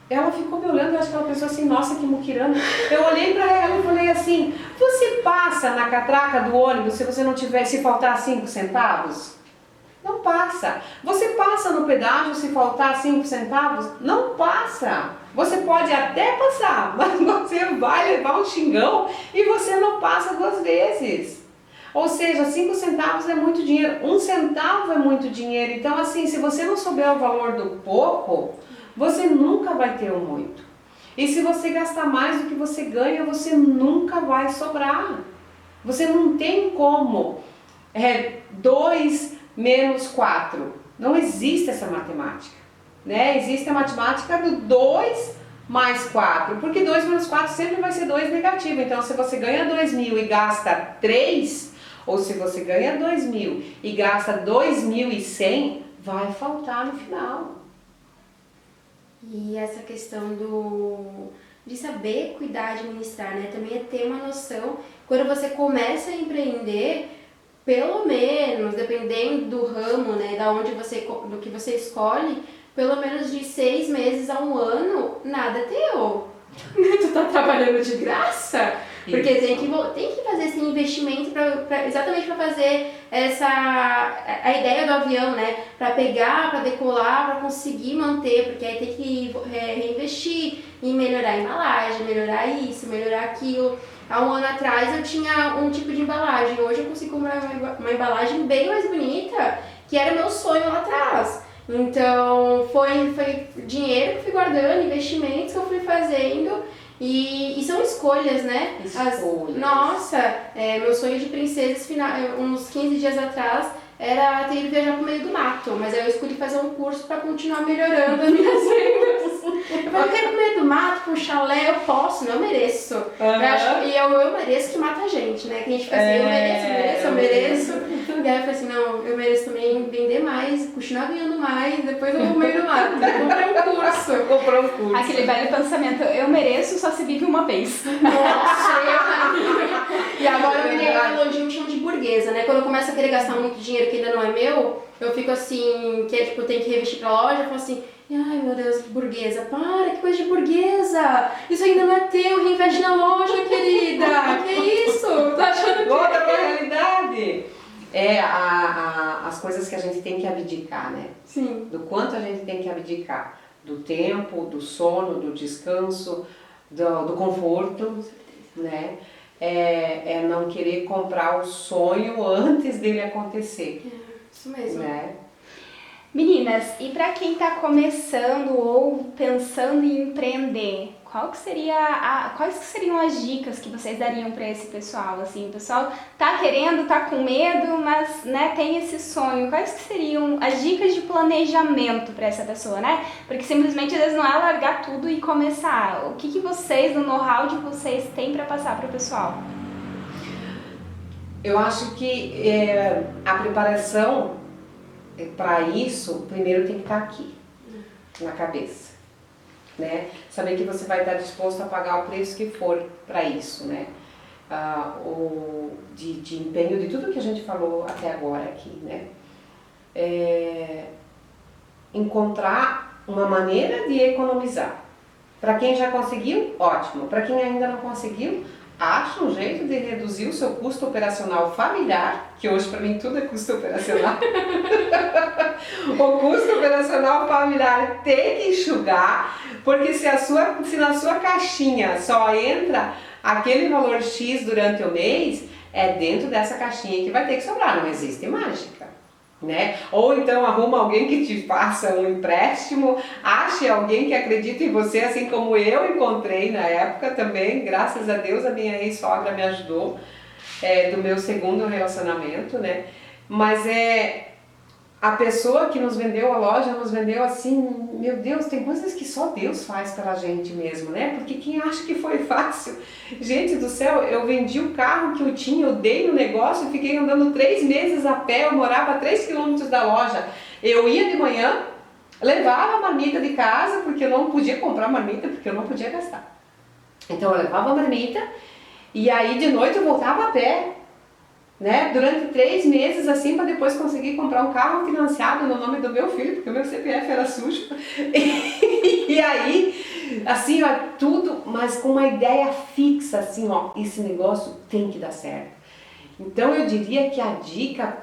Ela ficou me olhando, eu acho que ela pensou assim, nossa, que muquirana. Eu olhei pra ela e falei assim, você passa na catraca do ônibus se você não tiver, se faltar 5 centavos? Não passa. Você passa no pedágio se faltar 5 centavos? Não passa. Você pode até passar, mas você vai levar um xingão e você não passa 2 vezes. Ou seja, 5 centavos é muito dinheiro, 1 centavo é muito dinheiro. Então assim, se você não souber o valor do pouco, você nunca vai ter o muito. E se você gastar mais do que você ganha, você nunca vai sobrar. Você não tem como 2 menos 4. Não existe essa matemática, né? Existe a matemática do 2 mais 4, porque 2 menos 4 sempre vai ser 2 negativo. Então se você ganha 2.000 e gasta 3, ou se você ganha 2.000 e gasta 2.100, vai faltar no final. E essa questão de saber cuidar, administrar, né? Também é ter uma noção, quando você começa a empreender, pelo menos, dependendo do ramo, né, do que você escolhe, pelo menos de 6 meses a 1 ano, nada é teu. Tu tá trabalhando de graça? Porque Isso. tem que fazer esse investimento exatamente para fazer a ideia do avião, né? Para pegar, para decolar, para conseguir manter, porque aí tem que reinvestir em melhorar a embalagem, melhorar isso, melhorar aquilo. Há 1 ano atrás eu tinha um tipo de embalagem, hoje eu consigo comprar uma embalagem bem mais bonita, que era meu sonho lá atrás. Então foi dinheiro que eu fui guardando, investimentos que eu fui fazendo. E são escolhas, né? Escolhas. Nossa, meu sonho de princesa, uns 15 dias atrás, era ter ido viajar pro meio do mato. Mas aí eu escolhi fazer um curso para continuar melhorando as minhas vendas. Eu falei, eu quero ir pro meio do mato, pro chalé, eu posso, não, eu mereço. E eu mereço que mata a gente, né? Que a gente fica assim, eu mereço. E aí eu falei assim, não, eu mereço também vender mais, continuar ganhando mais, depois eu vou pro meio do mato. Comprei um curso. Aquele velho pensamento, eu mereço, só se vive uma vez. Nossa, e agora eu me elogio, me chamo de burguesa, né? Quando eu começo a querer gastar muito dinheiro que ainda não é meu, eu fico assim, que tipo, tem que revestir pra loja, eu falo assim, ai meu Deus, burguesa, para, que coisa de burguesa, isso ainda não é teu, reinveste na loja, querida, que isso? Tá achando que... Volta pra realidade. As coisas que a gente tem que abdicar, né? Sim. Do quanto a gente tem que abdicar. Do tempo, do sono, do descanso, do conforto, né? Não querer comprar o sonho antes dele acontecer. Isso mesmo. Né? Meninas, e para quem está começando ou pensando em empreender, quais que seriam as dicas que vocês dariam para esse pessoal? Assim, o pessoal tá querendo, tá com medo, mas né, tem esse sonho. Quais que seriam as dicas de planejamento para essa pessoa, né? Porque simplesmente às vezes não é largar tudo e começar. O que vocês, no know-how de vocês, têm para passar para o pessoal? Eu acho que a preparação para isso, primeiro tem que estar aqui, na cabeça, né? Saber que você vai estar disposto a pagar o preço que for para isso, né? De empenho de tudo que a gente falou até agora aqui, né? Encontrar uma maneira de economizar. Para quem já conseguiu, ótimo. Para quem ainda não conseguiu, acha um jeito de reduzir o seu custo operacional familiar, que hoje para mim tudo é custo operacional. O custo operacional familiar tem que enxugar, porque se na sua caixinha só entra aquele valor X durante o mês, é dentro dessa caixinha que vai ter que sobrar, não existe mágica. Né? Ou então arruma alguém que te faça um empréstimo, ache alguém que acredite em você, assim como eu encontrei na época também, graças a Deus a minha ex-sogra me ajudou, do meu segundo relacionamento, né? Mas a pessoa que nos vendeu a loja nos vendeu assim, meu Deus, tem coisas que só Deus faz pela gente mesmo, né? Porque quem acha que foi fácil? Gente do céu, eu vendi o carro que eu tinha, eu dei no negócio, fiquei andando 3 meses a pé, eu morava a 3 quilômetros da loja. Eu ia de manhã, levava a marmita de casa, porque eu não podia comprar marmita, porque eu não podia gastar. Então eu levava a marmita e aí de noite eu voltava a pé. Né? Durante 3 meses assim, para depois conseguir comprar um carro financiado no nome do meu filho, porque o meu CPF era sujo. E aí Assim, ó, tudo, mas com uma ideia fixa, assim, ó, esse negócio tem que dar certo. Então eu diria que a dica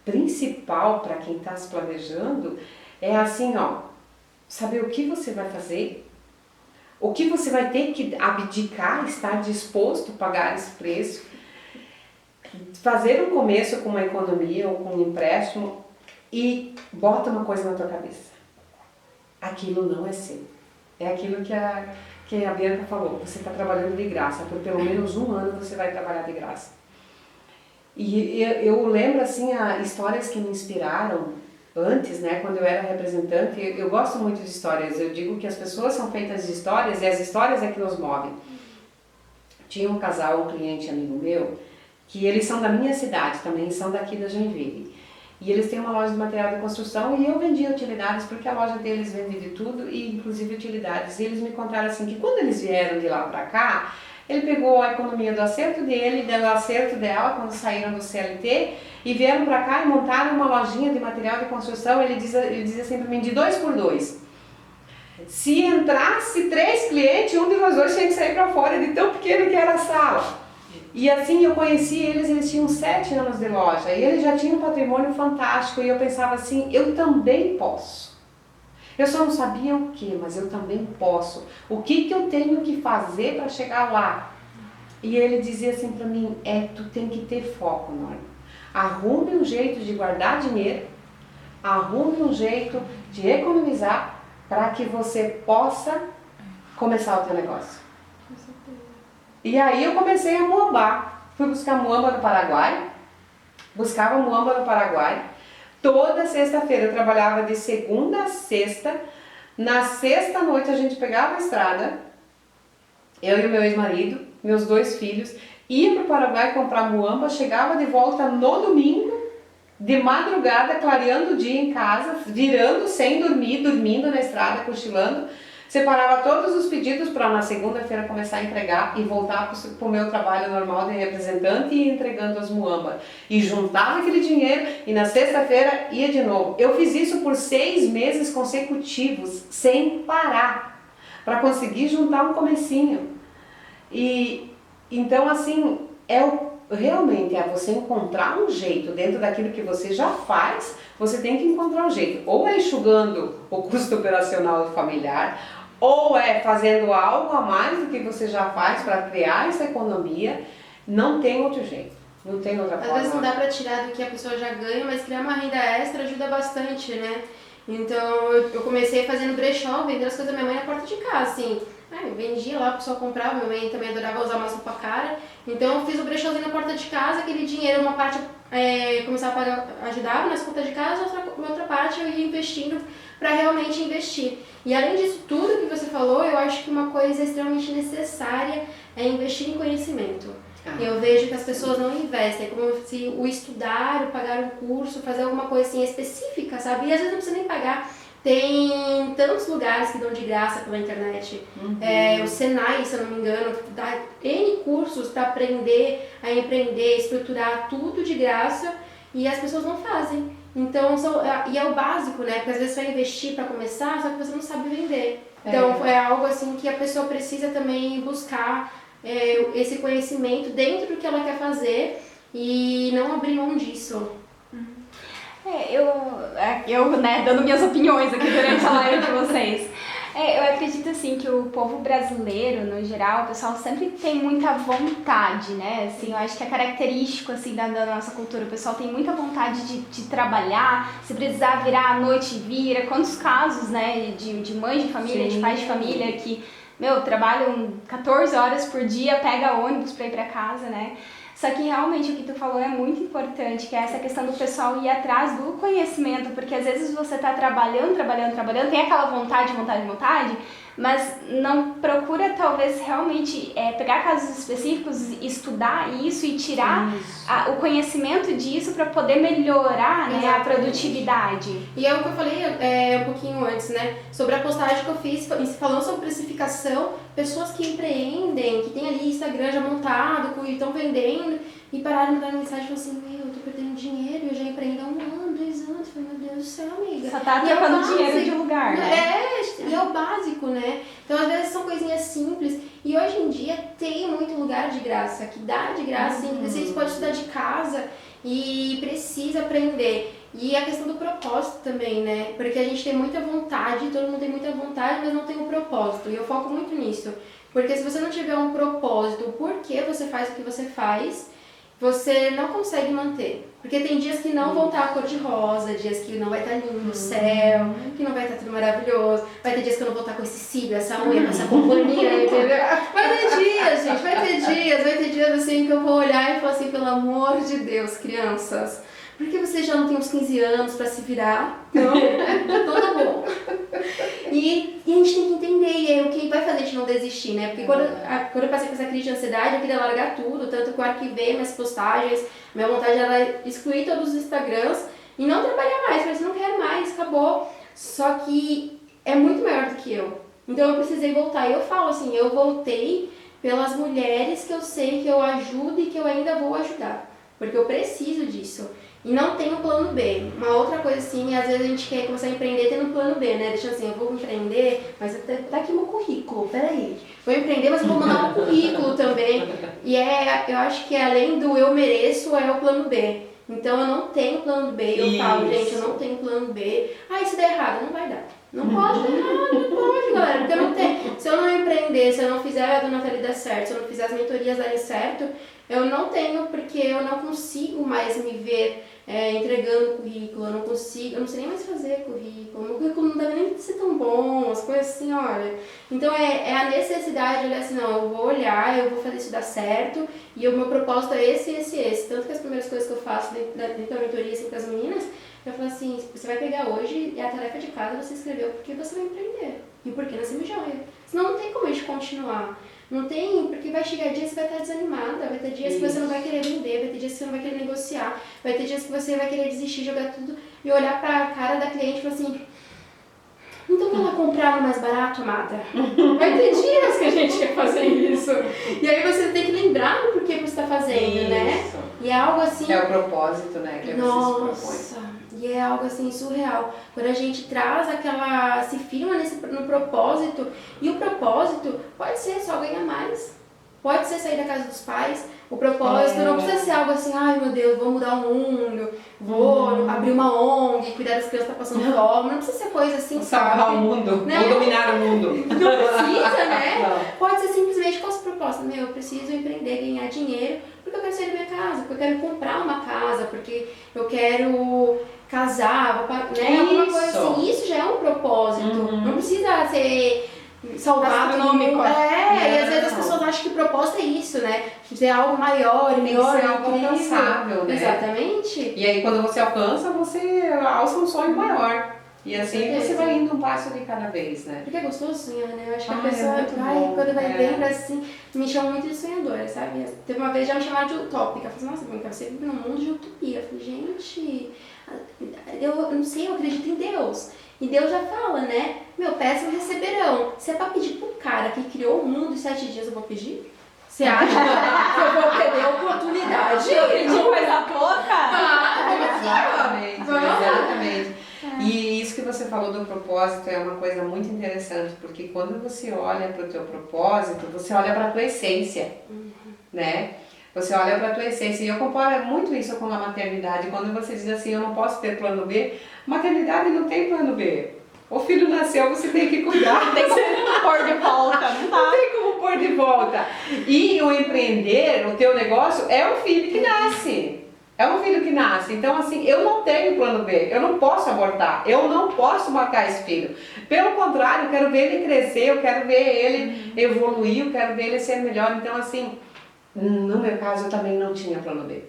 principal para quem está se planejando é assim, ó, saber o que você vai fazer, o que você vai ter que abdicar, estar disposto a pagar esse preço, fazer um começo com uma economia ou com um empréstimo e bota uma coisa na tua cabeça. Aquilo não é seu. É aquilo que a Bianca falou, você está trabalhando de graça, por pelo menos um ano você vai trabalhar de graça. E eu lembro assim, histórias que me inspiraram antes, né, quando eu era representante. Eu gosto muito de histórias, eu digo que as pessoas são feitas de histórias e as histórias é que nos movem. Tinha um casal, um cliente amigo meu, que eles são da minha cidade também, são daqui da Joinville. E eles têm uma loja de material de construção e eu vendia utilidades porque a loja deles vende de tudo e inclusive utilidades. E eles me contaram assim que quando eles vieram de lá pra cá, ele pegou a economia do acerto dele, do acerto dela quando saíram do CLT e vieram pra cá e montaram uma lojinha de material de construção. Ele dizia assim pra mim, de 2 por 2. Se entrasse 3 clientes, um de nós dois tinha que sair pra fora de tão pequeno que era a sala. E assim eu conheci eles tinham 7 anos de loja e eles já tinham um patrimônio fantástico e eu pensava assim, eu também posso. Eu só não sabia o que, mas eu também posso. O que eu tenho que fazer para chegar lá? E ele dizia assim para mim, tu tem que ter foco, Norma. Arrume um jeito de guardar dinheiro, arrume um jeito de economizar para que você possa começar o teu negócio. E aí eu comecei a muambar. Fui buscar muamba no Paraguai, buscava muamba no Paraguai. Toda sexta-feira eu trabalhava de segunda a sexta. Na sexta noite a gente pegava a estrada, eu e o meu ex-marido, meus 2 filhos, ia para o Paraguai comprar muamba, chegava de volta no domingo, de madrugada, clareando o dia em casa, virando sem dormir, dormindo na estrada, cochilando. Separava todos os pedidos para na segunda-feira começar a entregar e voltar para o meu trabalho normal de representante e ir entregando as muambas. E juntava aquele dinheiro e na sexta-feira ia de novo. Eu fiz isso por 6 meses consecutivos, sem parar, para conseguir juntar um comecinho. E então assim, realmente é você encontrar um jeito dentro daquilo que você já faz, você tem que encontrar um jeito. Ou é enxugando o custo operacional familiar, ou é fazendo algo a mais do que você já faz para criar essa economia. Não tem outro jeito, não tem outra forma. Às vezes não dá para tirar do que a pessoa já ganha, mas criar uma renda extra ajuda bastante, né? Então eu comecei fazendo brechó, vendendo as coisas da minha mãe na porta de casa, assim. Eu vendia lá, a pessoa comprava, minha mãe também adorava usar umas roupa cara. Então eu fiz o brechózinho na porta de casa, aquele dinheiro, uma parte começava a pagar, ajudava nas contas de casa, outra parte eu ia investindo para realmente investir. E além disso tudo que você falou, eu acho que uma coisa extremamente necessária é investir em conhecimento. Eu vejo que as pessoas não investem, é como se o estudar, o pagar um curso, fazer alguma coisa assim específica, sabe? E às vezes não precisa nem pagar. Tem tantos lugares que dão de graça pela internet. O Senai, se eu não me engano, dá N cursos para aprender a empreender, estruturar tudo de graça e as pessoas não fazem. Então, e é o básico, né? Porque às vezes você vai investir para começar, só que você não sabe vender. Então, é algo assim que a pessoa precisa também buscar esse conhecimento dentro do que ela quer fazer e não abrir mão disso. Eu, né, dando minhas opiniões aqui durante a live de vocês. Eu acredito, assim, que o povo brasileiro, no geral, o pessoal sempre tem muita vontade, né? Assim, eu acho que é característico, assim, da nossa cultura. O pessoal tem muita vontade de trabalhar, se precisar virar à noite, vira. Quantos casos, né, de mães de família, de pais de família que, trabalham 14 horas por dia, pega ônibus pra ir pra casa, né? Só que realmente o que tu falou é muito importante, que é essa questão do pessoal ir atrás do conhecimento, porque às vezes você tá trabalhando, tem aquela vontade, mas não procura talvez realmente pegar casos específicos, estudar isso e tirar o conhecimento disso para poder melhorar, né, a produtividade. E é o que eu falei um pouquinho antes, né, sobre a postagem que eu fiz, falando sobre precificação, pessoas que empreendem, que tem ali Instagram já montado, que estão vendendo, e pararam de me dar mensagem e falaram assim, eu tô perdendo dinheiro, eu já empreendo há 1 ano, 2 anos, eu falei, meu Deus do céu, amiga. Só tá trocando dinheiro de lugar, né? E é o básico, né? né? Então, às vezes, são coisinhas simples. E hoje em dia tem muito lugar de graça, que dá de graça, que vocês podem estudar de casa e precisa aprender. E a questão do propósito também, né? Porque a gente tem muita vontade, todo mundo tem muita vontade, mas não tem um propósito. E eu foco muito nisso. Porque se você não tiver um propósito, o porquê você faz o que você faz, você não consegue manter. Porque tem dias que não vão estar cor de rosa, dias que não vai estar lindo o céu, que não vai estar tudo maravilhoso. Vai ter dias que eu não vou estar com esse cílio, essa unha, com essa companhia, entendeu? Vai ter dias, gente, vai ter dias assim que eu vou olhar e falar assim, pelo amor de Deus, crianças, por que você já não tem uns 15 anos pra se virar? Não, então tá bom. E a gente tem que entender, e é o que vai fazer a gente não desistir, né? Porque quando eu passei com essa crise de ansiedade, eu queria largar tudo, tanto que eu arquivei minhas postagens, minha vontade era excluir todos os Instagrams e não trabalhar mais, falei assim, não quero mais, acabou. Só que é muito maior do que eu. Então eu precisei voltar. E eu falo assim, eu voltei pelas mulheres que eu sei que eu ajudo e que eu ainda vou ajudar. Porque eu preciso disso. E não tem um plano B. Uma outra coisa assim, às vezes a gente quer começar a empreender tendo um plano B, né? Deixando assim, eu vou empreender, mas tá aqui meu currículo, peraí. Vou empreender, mas eu vou mandar um currículo também. E eu acho que além do eu mereço, é o plano B. Então eu não tenho plano B. Eu falo, gente, eu não tenho plano B. Ah, e se der errado? Não vai dar. Não pode dar errado, não pode, galera. Porque eu não tenho. Se eu não empreender, se eu não fizer a Dona Nathalie dar certo, se eu não fizer as mentorias darem certo, eu não tenho, porque eu não consigo mais me ver entregando currículo, eu não sei nem mais fazer currículo, meu currículo não deve nem ser tão bom, as coisas assim, olha. Então é a necessidade de olhar assim, não, eu vou olhar, eu vou fazer isso dar certo, e o meu propósito é esse. Tanto que as primeiras coisas que eu faço dentro da mentoria assim, com as meninas, eu falo assim, você vai pegar hoje e a tarefa de casa você escreveu porque você vai empreender, e porque nasceu joia. Senão não tem como a gente continuar. Não tem, porque vai chegar dias que você vai estar desanimada, vai ter dias que você não vai querer vender, vai ter dias que você não vai querer negociar, vai ter dias que você vai querer desistir, jogar tudo e olhar pra cara da cliente e falar assim, então vai lá comprar no mais barato, amada. Vai ter dias que a gente quer fazer isso. E aí você tem que lembrar do porquê você está fazendo, né? E é algo assim... É o propósito, né, que você se propõe. E é algo assim surreal. Quando a gente traz se firma no propósito, e o propósito pode ser só ganhar mais, pode ser sair da casa dos pais. O propósito não precisa ser algo assim, ai meu Deus, vou mudar o mundo, vou abrir uma ONG, cuidar das crianças que estão passando fome. Não precisa ser coisa assim, vou salvar o mundo, né? Vou dominar o mundo. Não precisa, né? Não. Pode ser simplesmente qual a sua proposta? Eu preciso empreender, ganhar dinheiro, porque eu quero sair da minha casa, porque eu quero comprar uma casa, porque eu quero casar, né? Alguma coisa assim. Isso já é um propósito. Não precisa ser salvar astronômico. E às vezes as pessoas acham que propósito é isso, né? Ser algo maior e melhor. Tem que ser algo alcançável, né? Exatamente. E aí quando você alcança, você alça um sonho maior. E assim você vai indo um passo de cada vez, né? Porque é gostoso sonhar, né? Eu acho que a pessoa quando vai vendo assim, me chama muito de sonhadora, sabe? Teve uma vez já me chamaram de utópica. Eu falei, nossa, Bianca, você vive num mundo de utopia. Eu falei, gente, eu não sei, eu acredito em Deus. E Deus já fala, né? Peçam e receberão. Se é pra pedir pro cara que criou o mundo em 7 dias, eu vou pedir? Você acha que eu vou perder a oportunidade? Eu pedi coisa pouca? Exatamente. E isso que você falou do propósito é uma coisa muito interessante, porque quando você olha para o teu propósito, você olha para a tua essência, né? Você olha para a tua essência, e eu comparo muito isso com a maternidade. Quando você diz assim, eu não posso ter plano B, maternidade não tem plano B. O filho nasceu, você tem que cuidar. Não tem como pôr de volta, não Não tem como pôr de volta. E o empreender, o teu negócio, é um filho que nasce. É um filho que nasce. Então, assim, eu não tenho plano B. Eu não posso abortar. Eu não posso matar esse filho. Pelo contrário, eu quero ver ele crescer, eu quero ver ele evoluir, eu quero ver ele ser melhor. Então, assim, no meu caso, eu também não tinha plano B.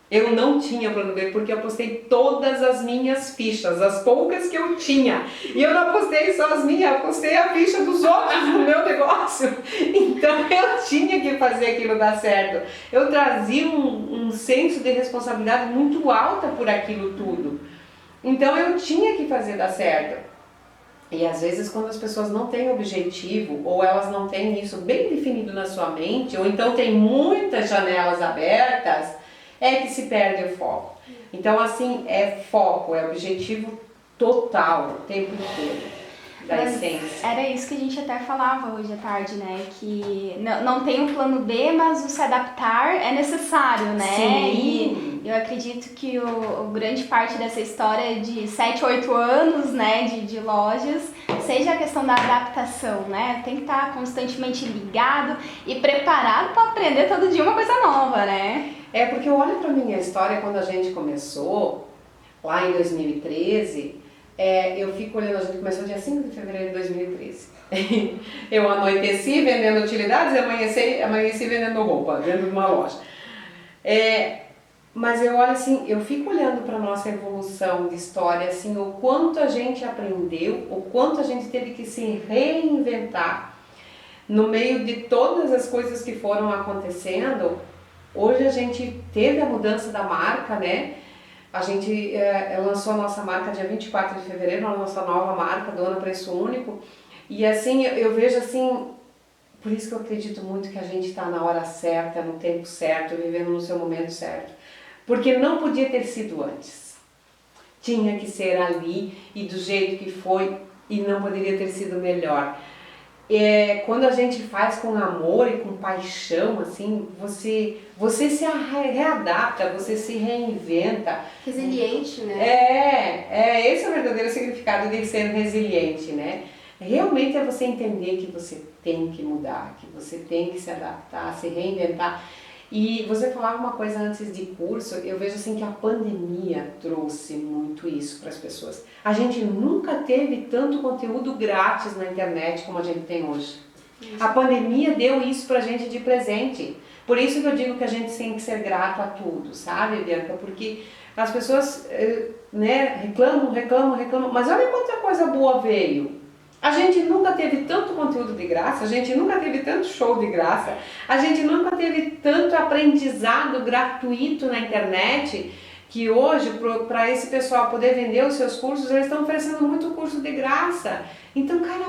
Eu não tinha plano B porque eu apostei todas as minhas fichas, as poucas que eu tinha. E eu não apostei só as minhas, eu apostei a ficha dos outros no meu negócio. Então eu tinha que fazer aquilo dar certo. Eu trazia um senso de responsabilidade muito alta por aquilo tudo. Então eu tinha que fazer dar certo. E às vezes quando as pessoas não têm objetivo, ou elas não têm isso bem definido na sua mente, ou então tem muitas janelas abertas, é que se perde o foco. Então assim, é foco, é objetivo total o tempo inteiro. da Mas essência. era isso que a gente até falava hoje à tarde, né? Que não tem um plano B, mas o se adaptar é necessário, né? Sim. E eu acredito que o grande parte dessa história de 7, 8 anos, né, de lojas, seja a questão da adaptação, né? Tem que estar constantemente ligado e preparado para aprender todo dia uma coisa nova, né? É porque eu olho pra minha história quando a gente começou, lá em 2013, eu fico olhando, a gente começou dia 5 de fevereiro de 2013. Eu anoiteci vendendo utilidades e amanheci vendendo roupa dentro de uma loja. Mas eu olho assim, eu fico olhando para nossa evolução de história, assim, o quanto a gente aprendeu, o quanto a gente teve que se reinventar no meio de todas as coisas que foram acontecendo. Hoje a gente teve a mudança da marca, né? A gente lançou a nossa marca dia 24 de fevereiro, a nossa nova marca, Dona Preço Único. E assim, eu vejo assim, por isso que eu acredito muito que a gente está na hora certa, no tempo certo, vivendo no seu momento certo. Porque não podia ter sido antes. Tinha que ser ali e do jeito que foi e não poderia ter sido melhor. Quando a gente faz com amor e com paixão, assim, você se readapta, você se reinventa. Resiliente, né? Esse é o verdadeiro significado de ser resiliente, né? Realmente é você entender que você tem que mudar, que você tem que se adaptar, se reinventar. E você falava uma coisa antes de curso, eu vejo assim que a pandemia trouxe muito isso para as pessoas. A gente nunca teve tanto conteúdo grátis na internet como a gente tem hoje. A pandemia deu isso pra gente de presente. Por isso que eu digo que a gente tem que ser grato a tudo, sabe, Bianca? Porque as pessoas reclamam, mas olha quanta coisa boa veio. A gente nunca teve tanto conteúdo de graça, a gente nunca teve tanto show de graça, a gente nunca teve tanto aprendizado gratuito na internet, que hoje, para esse pessoal poder vender os seus cursos, eles estão oferecendo muito curso de graça. Então, cara,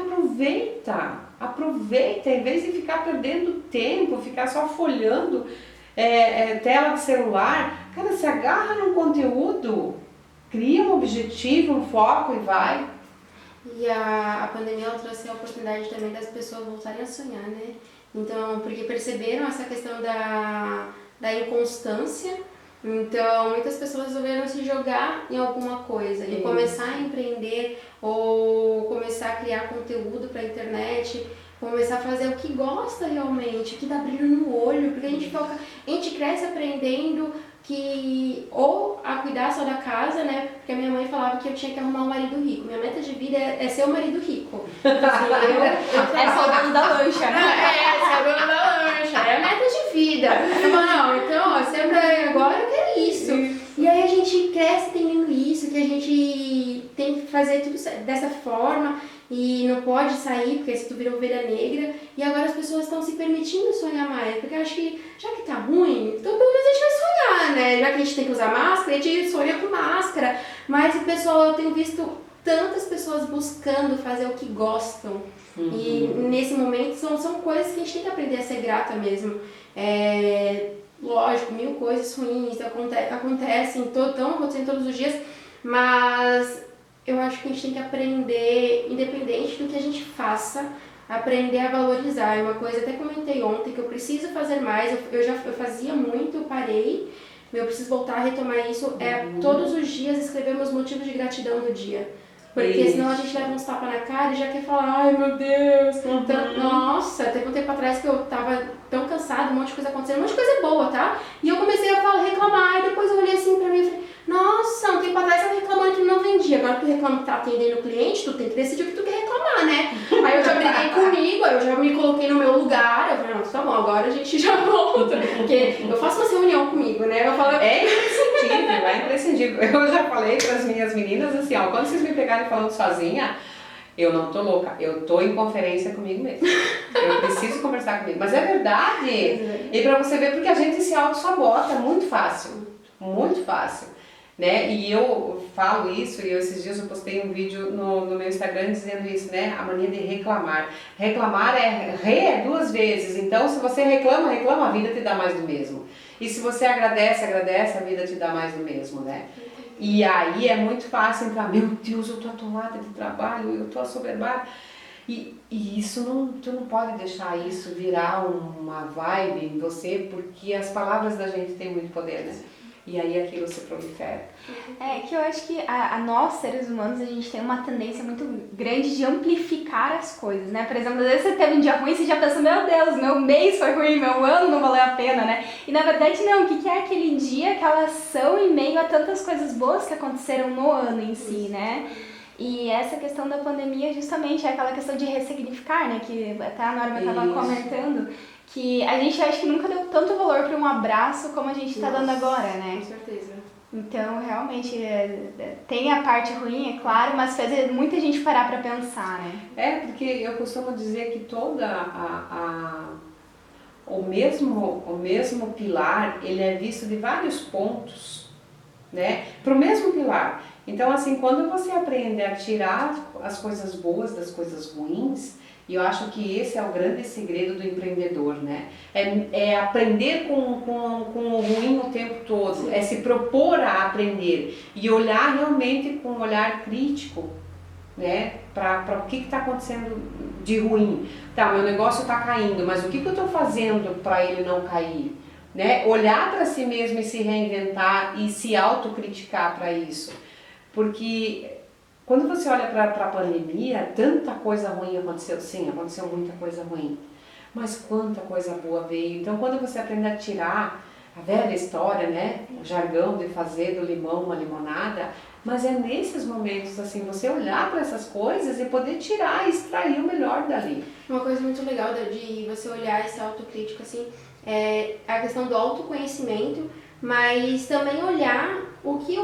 aproveita, em vez de ficar perdendo tempo, ficar só folhando tela de celular, cara, se agarra num conteúdo, cria um objetivo, um foco e vai. E a pandemia ela trouxe a oportunidade também das pessoas voltarem a sonhar, né? Então, porque perceberam essa questão da inconstância, então muitas pessoas resolveram se jogar em alguma coisa e começar a empreender ou começar a criar conteúdo para a internet, começar a fazer o que gosta realmente, o que dá brilho no olho, porque a gente cresce aprendendo que ou a cuidar só da casa, né? Porque a minha mãe falava que eu tinha que arrumar um marido rico. Minha meta de vida é ser um marido rico. Assim, Essa é o dono da lancha, né? Essa é o dono da lancha. É a meta de vida. Eu falo, não, então, sempre agora eu quero isso. E aí a gente cresce entendendo isso, que a gente tem que fazer tudo dessa forma e não pode sair, porque se tu vira ovelha negra. E agora as pessoas estão se permitindo sonhar mais, porque eu acho que já que tá ruim, então pelo menos a gente vai sonhar, né? Já que a gente tem que usar máscara, a gente sonha com máscara. Mas o pessoal, eu tenho visto tantas pessoas buscando fazer o que gostam. E nesse momento são coisas que a gente tem que aprender a ser grata mesmo. Lógico, 1000 coisas ruins acontecem, estão acontecendo todos os dias, mas eu acho que a gente tem que aprender, independente do que a gente faça, aprender a valorizar. É uma coisa, até comentei ontem, que eu preciso fazer mais, eu fazia muito, eu parei, eu preciso voltar a retomar isso, todos os dias escrever meus motivos de gratidão do dia. Porque senão a gente leva uns tapas na cara e já quer falar, ai meu Deus. Então, nossa, teve um tempo atrás que eu tava tão cansada, um monte de coisa acontecendo, um monte de coisa boa, tá? E eu comecei a reclamar, e depois eu olhei assim pra mim e falei, nossa, um tempo atrás você tava reclamando que não vendia, agora tu reclama que tá atendendo o cliente, tu tem que decidir o que tu quer reclamar, né? Aí eu já briguei comigo, aí eu já me coloquei no meu lugar, eu falei, não, tá bom, agora a gente já volta. Porque eu faço uma reunião comigo, né? Eu falo, é imprescindível. Eu já falei para as minhas meninas assim, ó, quando vocês me pegarem falando sozinha, eu não tô louca, eu tô em conferência comigo mesmo. Eu preciso conversar comigo. Mas é verdade. E para você ver, porque a gente se auto-sabota muito fácil. Muito fácil. Né? E eu falo isso, e esses dias eu postei um vídeo no meu Instagram dizendo isso, né? A mania de reclamar. Reclamar é 2 vezes. Então, se você reclama, a vida te dá mais do mesmo. E se você agradece, a vida te dá mais do mesmo, né? E aí é muito fácil entrar, meu Deus, eu tô atolada de trabalho, eu tô assoberbada. E isso tu não pode deixar isso virar uma vibe em você, porque as palavras da gente têm muito poder, né? E aí aquilo se prolifera. É que eu acho que a nós, seres humanos, a gente tem uma tendência muito grande de amplificar as coisas, né? Por exemplo, às vezes você teve um dia ruim e você já pensa, meu Deus, meu mês foi ruim, meu ano não valeu a pena, né? E na verdade não, o que é aquele dia, aquela ação em meio a tantas coisas boas que aconteceram no ano em si, né? E essa questão da pandemia justamente é aquela questão de ressignificar, né? Que até a Norma estava comentando, que a gente acha que nunca deu tanto valor para um abraço como a gente está dando agora, né? Com certeza. Então, realmente, tem a parte ruim, é claro, mas fez muita gente parar para pensar, né? É, porque eu costumo dizer que o mesmo pilar, ele é visto de vários pontos, né? Para o mesmo pilar. Então, assim, quando você aprende a tirar as coisas boas das coisas ruins, e eu acho que esse é o grande segredo do empreendedor, né? É aprender com o ruim o tempo todo, é se propor a aprender e olhar realmente com um olhar crítico, né? Para o que está acontecendo de ruim. Tá, meu negócio está caindo, mas o que eu estou fazendo para ele não cair? Né? Olhar para si mesmo e se reinventar e se autocriticar para isso. Porque quando você olha para a pandemia, tanta coisa ruim aconteceu. Sim, aconteceu muita coisa ruim. Mas quanta coisa boa veio. Então, quando você aprende a tirar a velha história, né? O jargão de fazer do limão uma limonada. Mas é nesses momentos, assim, você olhar para essas coisas e poder tirar e extrair o melhor dali. Uma coisa muito legal de você olhar esse autocrítico, assim, é a questão do autoconhecimento, mas também olhar o que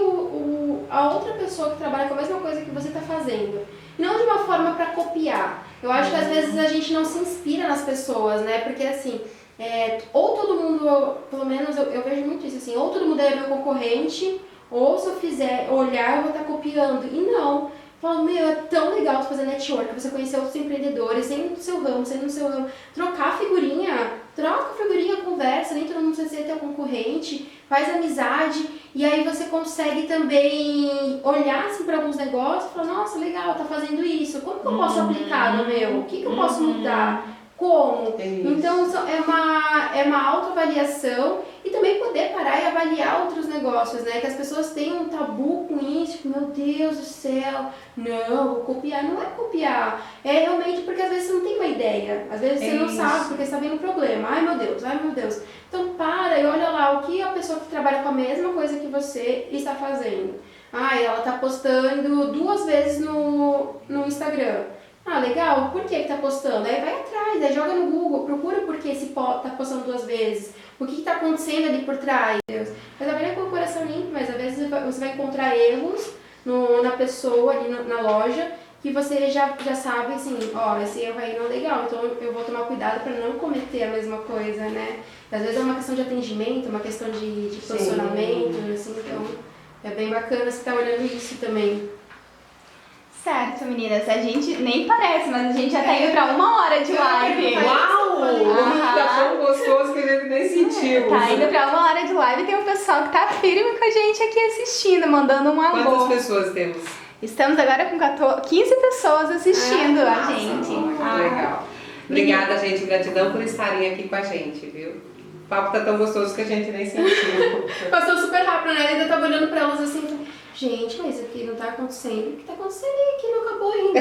a outra pessoa que trabalha com a mesma coisa que você está fazendo. Não de uma forma para copiar. Eu acho que às vezes a gente não se inspira nas pessoas, né? Porque assim, ou todo mundo, pelo menos eu vejo muito isso assim, ou todo mundo é meu concorrente, ou se eu fizer olhar eu vou estar copiando. E não. Falo, meu, é tão legal tu fazer network, você conhecer outros empreendedores, sem no seu ramo, sem no seu ramo, trocar figurinha, conversa, nem todo mundo precisa ser teu concorrente, faz amizade, e aí você consegue também olhar assim, para alguns negócios e falar, nossa, legal, tá fazendo isso, como que eu posso aplicar no meu? O que eu posso mudar? Como? Então é uma autoavaliação e também poder parar e avaliar outros negócios, né? Que as pessoas têm um tabu com isso, tipo, meu Deus do céu, não, vou copiar. Não é copiar, é realmente porque às vezes você não tem uma ideia, às vezes você não sabe porque está vendo um problema, ai meu Deus. Então para e olha lá o que a pessoa que trabalha com a mesma coisa que você está fazendo. Ela está postando 2 vezes no Instagram. Ah, legal, por que tá postando? Aí vai atrás, aí joga no Google, procura por que tá postando 2 vezes. O que tá acontecendo ali por trás? Mas apenas com o coração limpo, mas às vezes você vai encontrar erros na pessoa, ali na loja, que você já sabe assim, esse erro aí não é legal, então eu vou tomar cuidado para não cometer a mesma coisa, né? Às vezes é uma questão de atendimento, uma questão de posicionamento, assim, então é bem bacana você estar olhando isso também. Certo, meninas, a gente nem parece, mas a gente já tá indo pra 1 hora de live. Uau! Tá tão gostoso que a gente nem sentiu. Tá indo pra 1 hora de live e tem um pessoal que tá firme com a gente aqui assistindo, mandando um alô. Quantas pessoas temos? Estamos agora com 15 pessoas assistindo a gente. Legal. Obrigada, gente. Gratidão por estarem aqui com a gente, viu? O papo tá tão gostoso que a gente nem sentiu. Passou super rápido, né? Eu ainda tava olhando pra elas assim, gente, mas aqui não tá acontecendo. O que tá acontecendo aqui? Não acabou ainda.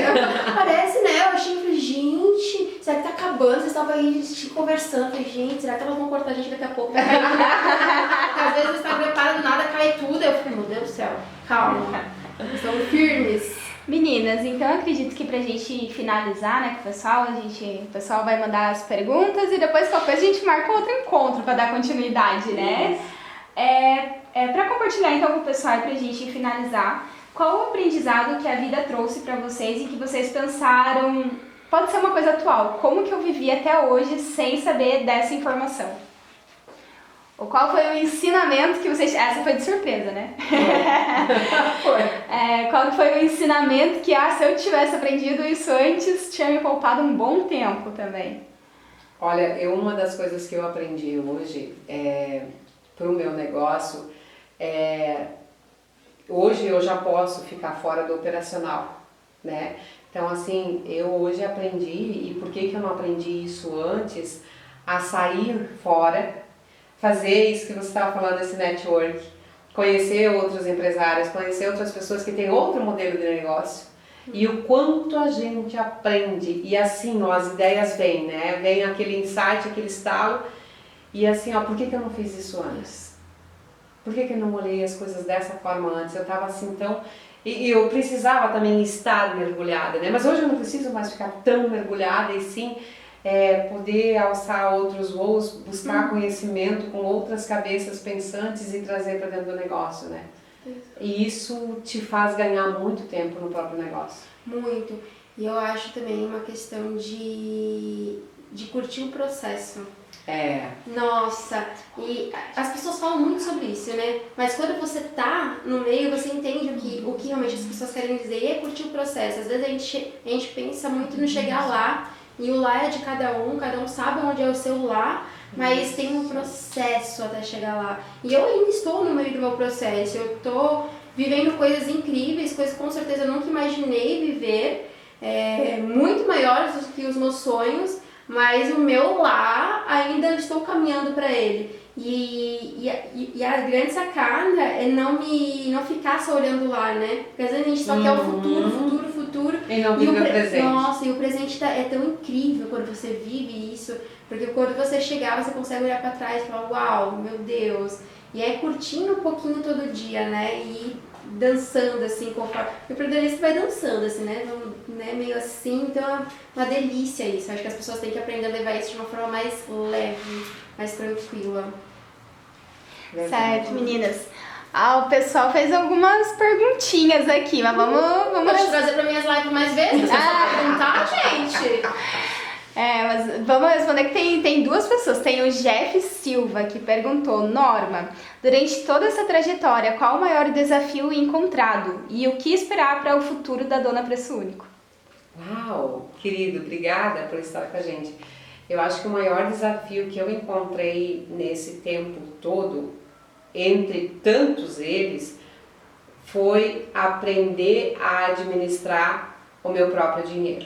Parece, né? Eu achei, falei, gente, será que tá acabando? Vocês estavam aí conversando. Falei, gente, será que elas vão cortar a gente daqui a pouco? Às vezes o Instagram para do nada, cai tudo. Eu falei, meu Deus do céu, calma. Estamos firmes. Meninas, então eu acredito que pra gente finalizar, né, com o pessoal, o pessoal vai mandar as perguntas e depois qualquer coisa a gente marca outro encontro pra dar continuidade, né? Pra compartilhar então com o pessoal e pra gente finalizar, qual o aprendizado que a vida trouxe pra vocês e que vocês pensaram, pode ser uma coisa atual, como que eu vivi até hoje sem saber dessa informação? Ou qual foi o ensinamento que vocês... Essa foi de surpresa, né? Foi. Qual foi o ensinamento que, se eu tivesse aprendido isso antes, tinha me poupado um bom tempo também? Olha, uma das coisas que eu aprendi hoje pro meu negócio Hoje eu já posso ficar fora do operacional, né? Então, assim, eu hoje aprendi, e por que eu não aprendi isso antes, a sair fora, fazer isso que você estava falando, esse network, conhecer outros empresários, conhecer outras pessoas que têm outro modelo de negócio, e o quanto a gente aprende, e assim, ó, as ideias vêm, né? Vem aquele insight, aquele estalo, e assim, ó, por que eu não fiz isso antes? Por que eu não olhei as coisas dessa forma antes? Eu estava assim tão... E eu precisava também estar mergulhada, né? Mas hoje eu não preciso mais ficar tão mergulhada e sim poder alçar outros voos, buscar conhecimento com outras cabeças pensantes e trazer para dentro do negócio, né? E isso te faz ganhar muito tempo no próprio negócio. Muito. E eu acho também uma questão de curtir o processo. Nossa, e as pessoas falam muito sobre isso, né? Mas quando você tá no meio, você entende o que realmente as pessoas querem dizer e é curtir o processo. Às vezes a gente pensa muito no chegar lá, e o lá é de cada um sabe onde é o seu lá, mas tem um processo até chegar lá. E eu ainda estou no meio do meu processo, eu tô vivendo coisas incríveis, coisas que com certeza eu nunca imaginei viver, muito maiores do que os meus sonhos, mas o meu lá ainda estou caminhando para ele. E a grande sacada é não ficar só olhando lá, né? Porque às vezes a gente só quer o futuro. E não vive o presente. Nossa, e o presente é tão incrível quando você vive isso, porque quando você chegar, você consegue olhar para trás e falar, uau, meu Deus. E é curtindo um pouquinho todo dia, né? E dançando assim, conforme... O empreendedorismo vai dançando, assim, né? Meio assim, então é uma delícia isso. Acho que as pessoas têm que aprender a levar isso de uma forma mais leve, mais tranquila. Certo, meninas. O pessoal fez algumas perguntinhas aqui, mas vamos Pode trazer para minhas lives mais vezes, pra perguntar, gente. Mas vamos responder que tem duas pessoas. Tem o Jeff Silva que perguntou: Norma, durante toda essa trajetória, qual o maior desafio encontrado e o que esperar para o futuro da Dona Preço Único? Uau, querido, obrigada por estar com a gente. Eu acho que o maior desafio que eu encontrei nesse tempo todo, entre tantos eles, foi aprender a administrar o meu próprio dinheiro.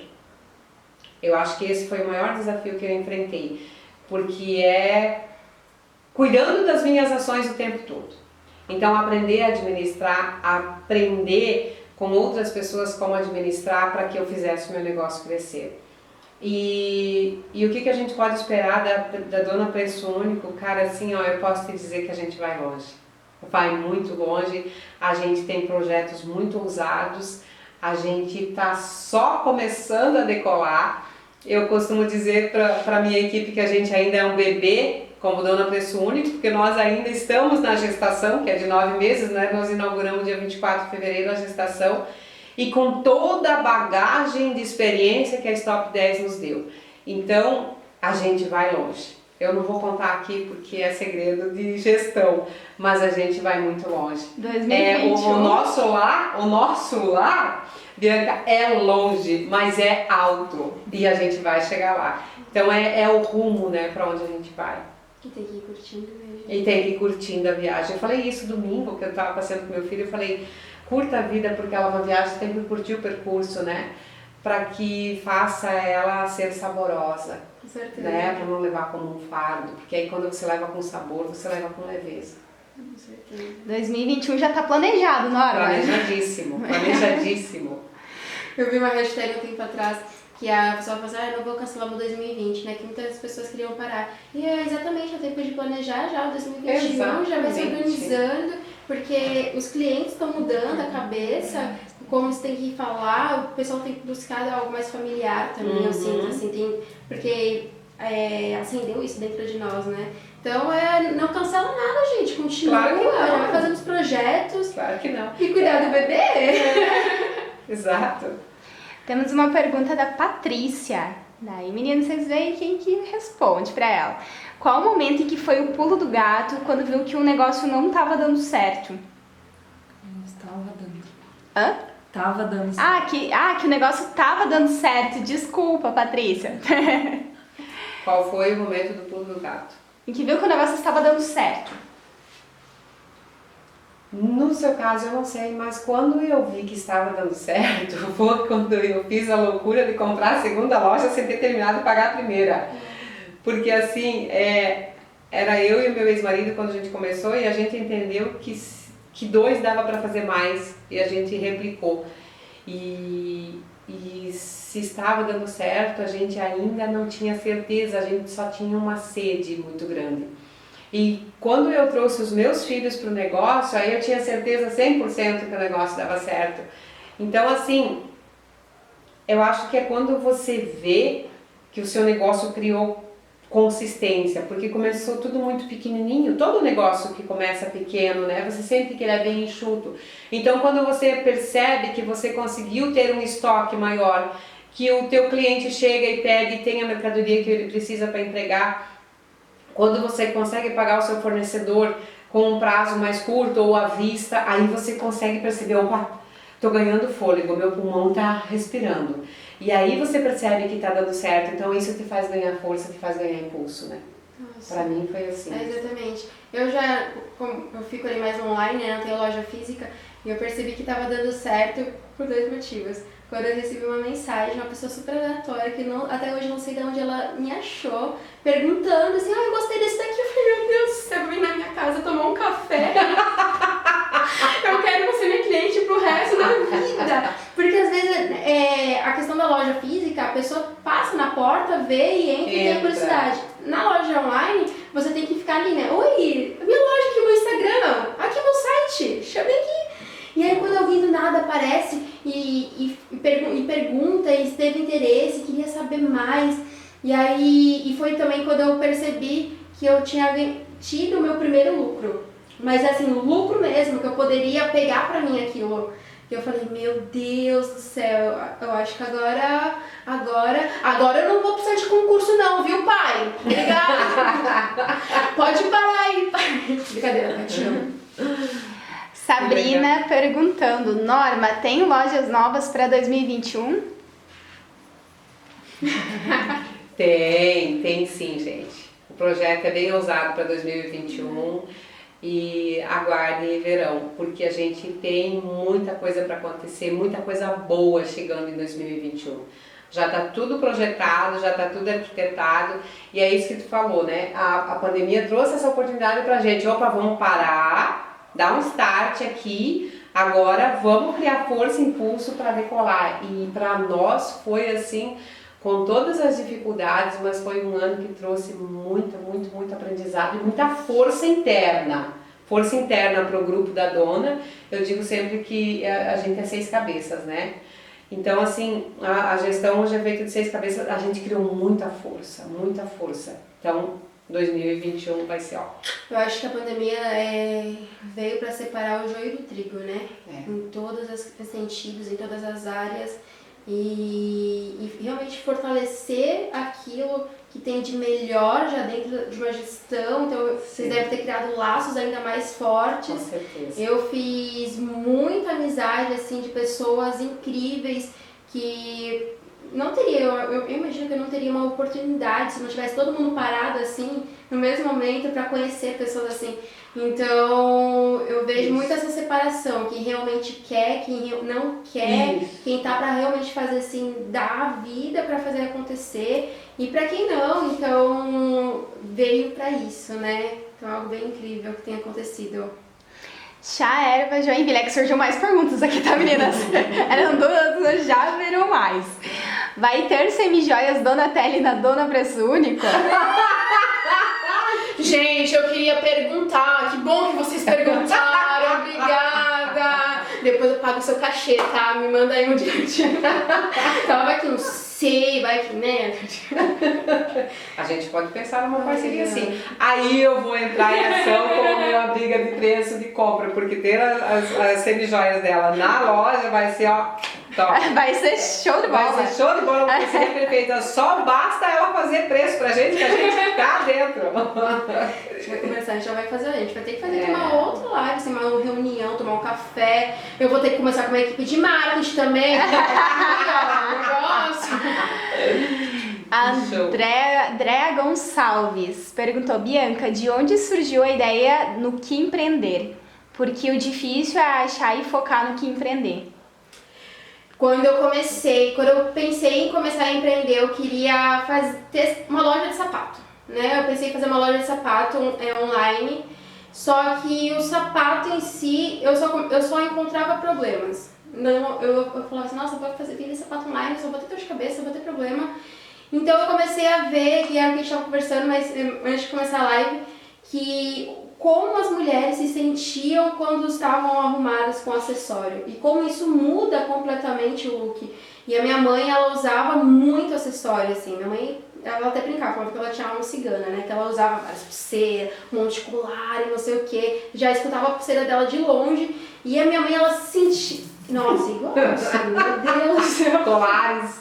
Eu acho que esse foi o maior desafio que eu enfrentei, porque é cuidando das minhas ações o tempo todo. Então, aprender a administrar, aprender com outras pessoas como administrar para que eu fizesse o meu negócio crescer. E o que a gente pode esperar da Dona Preço Único? Cara, assim, ó, eu posso te dizer que a gente vai longe. Vai muito longe, a gente tem projetos muito ousados, a gente está só começando a decolar. Eu costumo dizer para a minha equipe que a gente ainda é um bebê como Dona Preço Único, porque nós ainda estamos na gestação, que é de 9 meses, né? Nós inauguramos dia 24 de fevereiro a gestação, e com toda a bagagem de experiência que a Stop 10 nos deu. Então, a gente vai longe. Eu não vou contar aqui porque é segredo de gestão, mas a gente vai muito longe. 2021. O nosso lar, Bianca, é longe, mas é alto e a gente vai chegar lá. Então é o rumo, né, para onde a gente vai. E tem que ir curtindo mesmo. E tem que ir curtindo a viagem. Eu falei isso domingo, que eu estava passeando com meu filho, eu falei, curta a vida porque ela é uma viagem, tem que curtir o percurso, né? Para que faça ela ser saborosa. Com certeza. Né? Para não levar como um fardo, porque aí quando você leva com sabor, você leva com leveza. Com certeza. 2021 já tá planejado, Norma? Planejadíssimo, planejadíssimo. Eu vi uma hashtag um tempo atrás que a pessoa falou assim, eu não vou cancelar meu 2020, né? Que muitas pessoas queriam parar. E é exatamente o tempo de planejar já o 2021, exatamente. Já vai se organizando, porque os clientes estão mudando a cabeça, como você tem que falar, o pessoal tem que buscar algo mais familiar também, eu sinto, assim, porque acendeu isso dentro de nós, né? Então, não cancela nada, gente, continua, Claro que não. já vai fazendo os projetos. Claro que não. E cuidar do bebê. Exato. Temos uma pergunta da Patrícia. Daí, meninos, vocês veem quem que responde pra ela. Qual o momento em que foi o pulo do gato quando viu que um negócio não estava dando certo? Estava dando. Hã? Tava dando certo. Que o negócio tava dando certo. Desculpa, Patrícia. Qual foi o momento do pulo do gato? Em que viu que o negócio estava dando certo. No seu caso eu não sei, mas quando eu vi que estava dando certo, foi quando eu fiz a loucura de comprar a segunda loja sem ter terminado de pagar a primeira. Porque assim, era eu e o meu ex-marido quando a gente começou e a gente entendeu que dois dava para fazer mais e a gente replicou. E se estava dando certo, a gente ainda não tinha certeza, a gente só tinha uma sede muito grande. E quando eu trouxe os meus filhos para o negócio, aí eu tinha certeza 100% que o negócio dava certo. Então assim, eu acho que é quando você vê que o seu negócio criou consistência, porque começou tudo muito pequenininho, todo negócio que começa pequeno, né? Você sente que ele é bem enxuto. Então quando você percebe que você conseguiu ter um estoque maior, que o teu cliente chega e pede e tem a mercadoria que ele precisa para entregar, quando você consegue pagar o seu fornecedor com um prazo mais curto ou à vista, aí você consegue perceber, opa, tô ganhando fôlego, meu pulmão tá respirando. E aí você percebe que tá dando certo, então isso te faz ganhar força, te faz ganhar impulso, né? Nossa. Pra mim foi assim. Exatamente. Eu fico ali mais online, né, não tenho loja física, e eu percebi que tava dando certo por 2 motivos. Quando eu recebi uma mensagem, uma pessoa super aleatória, que até hoje não sei de onde ela me achou, perguntando assim, eu gostei desse daqui. Eu falei, meu Deus do céu, vem na minha casa tomar um café. Eu quero você minha cliente pro resto da vida. Porque às vezes a questão da loja física, a pessoa passa na porta, vê e entra e tem curiosidade. Na loja online, você tem que ficar ali, né? Oi, minha loja aqui no Instagram, aqui no site, chame aqui. E aí quando alguém do nada aparece e pergunta e teve interesse, queria saber mais. E foi também quando eu percebi que eu tinha tido o meu primeiro lucro. Mas assim, o lucro mesmo, que eu poderia pegar pra mim aquilo. E eu falei, meu Deus do céu, eu acho que agora eu não vou precisar de concurso não, viu pai? Obrigada. Pode parar aí, pai. Brincadeira, pai, te amo. Sabrina perguntando, Norma, tem lojas novas para 2021? Tem sim, gente. O projeto é bem ousado para 2021 e aguardem verão, porque a gente tem muita coisa para acontecer, muita coisa boa chegando em 2021. Já está tudo projetado, já está tudo arquitetado e é isso que tu falou, né? A pandemia trouxe essa oportunidade para a gente, opa, vamos parar, dar um start aqui, agora vamos criar força e impulso para decolar. E para nós foi assim, com todas as dificuldades, mas foi um ano que trouxe muito aprendizado e muita força interna. Força interna para o grupo da dona. Eu digo sempre que a gente é 6 cabeças, né? Então assim, a gestão hoje é feita de 6 cabeças, a gente criou muita força. Então 2021 vai ser, ó. Eu acho que a pandemia veio para separar o joio do trigo, né? Em todos os sentidos, em todas as áreas. E realmente fortalecer aquilo que tem de melhor já dentro de uma gestão. Então vocês devem ter criado laços ainda mais fortes. Com certeza. Eu fiz muita amizade assim, de pessoas incríveis que não teria, eu imagino que eu não teria uma oportunidade se não tivesse todo mundo parado assim, no mesmo momento, para conhecer pessoas assim. Então, eu vejo muito essa separação, quem realmente quer, quem não quer, quem tá para realmente fazer assim, dar a vida para fazer acontecer, e para quem não, então veio para isso, né? Então, algo bem incrível que tem acontecido. Chá Erva Joinville, é que surgiu mais perguntas aqui, tá, meninas? Eram 2, já viram mais. Vai ter semijoias Donatelli na Dona Preço Único? Gente, eu queria perguntar, que bom que vocês perguntaram, obrigada. Depois eu pago o seu cachê, tá? Me manda aí um direitinho. Então vai que não sei, vai que, né? A gente pode pensar numa parceria assim. Aí eu vou entrar em ação com a minha briga de preço de compra, porque ter as semijoias dela na loja vai ser, ó, top. Vai ser show de bola. Vai ser show de bola, uma parceria perfeita. Só basta ela fazer preço pra gente, que a gente tá dentro. A gente vai conversar, a gente já vai fazer, a gente vai ter que fazer uma outra live, assim, uma reunião, tomar um café. Eu vou ter que começar com uma equipe de marketing também. Negócio. Andréa Gonçalves perguntou, Bianca, de onde surgiu a ideia no que empreender? Porque o difícil é achar e focar no que empreender. Quando eu pensei em começar a empreender, eu queria ter uma loja de sapato, né? Eu pensei em fazer uma loja de sapato online, só que o sapato em si, eu só encontrava problemas. Não, eu falava assim, nossa, eu vou vender sapato online, eu só vou ter dor de cabeça, eu vou ter problema. Então eu comecei a ver, que era o que a gente estava conversando, mas antes de começar a live, que como as mulheres se sentiam quando estavam arrumadas com acessório e como isso muda completamente o look. E a minha mãe, ela usava muito acessório, assim. Minha mãe, ela até brincava, falava que ela tinha alma cigana, né? Que ela usava várias pulseiras, um monte de colar e não sei o quê. Já escutava a pulseira dela de longe e a minha mãe, ela se sentia... Nossa, igual assim, meu Deus do céu. Colares.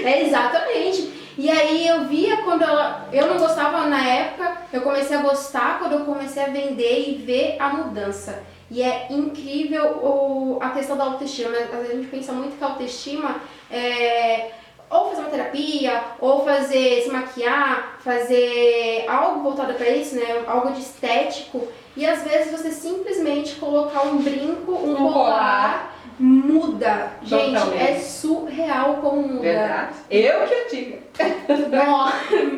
Exatamente. E aí eu via quando eu não gostava na época, eu comecei a gostar quando eu comecei a vender e ver a mudança. E é incrível a questão da autoestima. Às vezes a gente pensa muito que a autoestima é ou fazer uma terapia, ou se maquiar, fazer algo voltado para isso, né? Algo de estético. E às vezes você simplesmente colocar um brinco, um colar muda. Gente, Totalmente. é surreal como muda. Verdade. Eu que digo.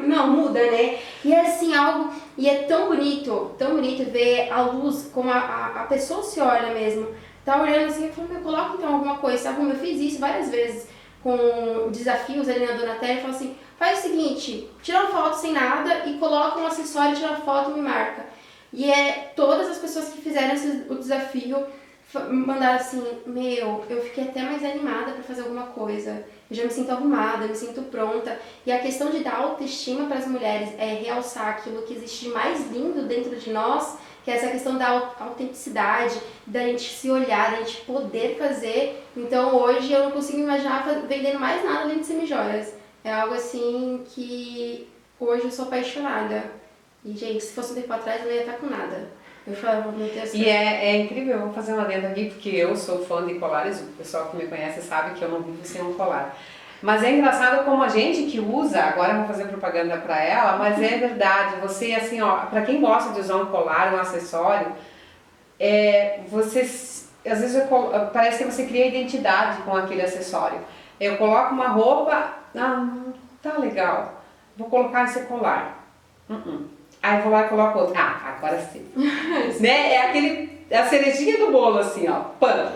Não, muda, né? E é assim, algo. E é tão bonito ver a luz, como a pessoa se olha mesmo. Tá olhando assim e falando, meu, coloca então alguma coisa, sabe? Eu fiz isso várias vezes com desafios ali na Donatella e falo assim, faz o seguinte, tira uma foto sem nada e coloca um acessório, tira uma foto e me marca. E todas as pessoas que fizeram o desafio mandaram assim, meu, eu fiquei até mais animada pra fazer alguma coisa. Eu já me sinto arrumada, eu me sinto pronta. E a questão de dar autoestima para as mulheres é realçar aquilo que existe de mais lindo dentro de nós, que é essa questão da autenticidade, da gente se olhar, da gente poder fazer. Então hoje eu não consigo imaginar vendendo mais nada além de semijoias. É algo assim que hoje eu sou apaixonada. E gente, se fosse um tempo atrás eu não ia estar com nada. Eu falava, meu Deus. E é incrível, eu vou fazer uma adendo aqui, porque eu sou fã de colares, o pessoal que me conhece sabe que eu não vivo sem um colar. Mas é engraçado como a gente que usa, agora eu vou fazer propaganda pra ela, mas é verdade, você assim, ó, pra quem gosta de usar um colar, um acessório, você, às vezes parece que você cria identidade com aquele acessório. Eu coloco uma roupa, tá legal, vou colocar esse colar. Aí eu vou lá e coloco outro. Agora sim. Né? É a cerejinha do bolo, assim, ó. Pã!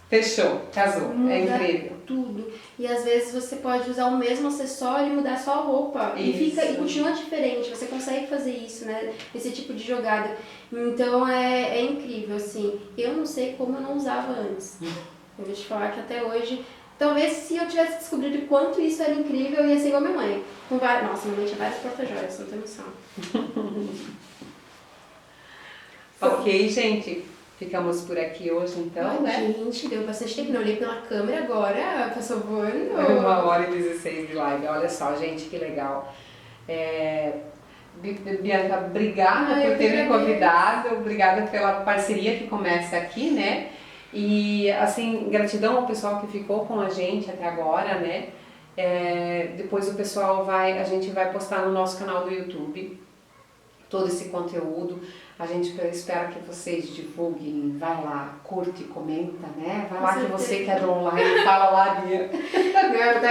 Fechou, casou. Muda é incrível. Tudo. E às vezes você pode usar o mesmo acessório e mudar só a roupa. E continua diferente. Você consegue fazer isso, né? Esse tipo de jogada. Então é incrível, assim. Eu não sei como eu não usava antes. Eu vou te falar que até hoje. Talvez se eu tivesse descobrido o quanto isso era incrível, eu ia ser igual a minha mãe. Nossa, minha mãe tinha vários porta-joias, você não tem noção. Ok, gente. Ficamos por aqui hoje, então, né? Gente, deu bastante tempo. Não olhei pela câmera agora, passou voando. 1h16 de live. Olha só, gente, que legal. Bianca, obrigada por ter me convidado. Obrigada pela parceria que começa aqui, né? E, assim, gratidão ao pessoal que ficou com a gente até agora, né? Depois a gente vai postar no nosso canal do YouTube todo esse conteúdo. A gente espera que vocês divulguem, vai lá, curte, comenta, né? Vai lá que você que é do online, fala lá, Bia.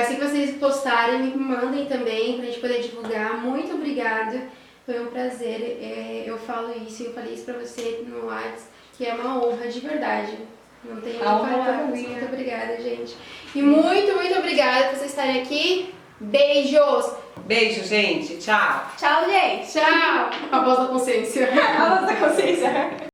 Assim que vocês postarem, me mandem também pra gente poder divulgar. Muito obrigada, foi um prazer. Eu falo isso, eu falei isso pra você no WhatsApp, que é uma honra de verdade. Não tenho palavras. Muito obrigada, gente. E muito, muito obrigada por vocês estarem aqui. Beijos! Beijo, gente. Tchau. Tchau, gente! Tchau! A voz da consciência. A voz da consciência.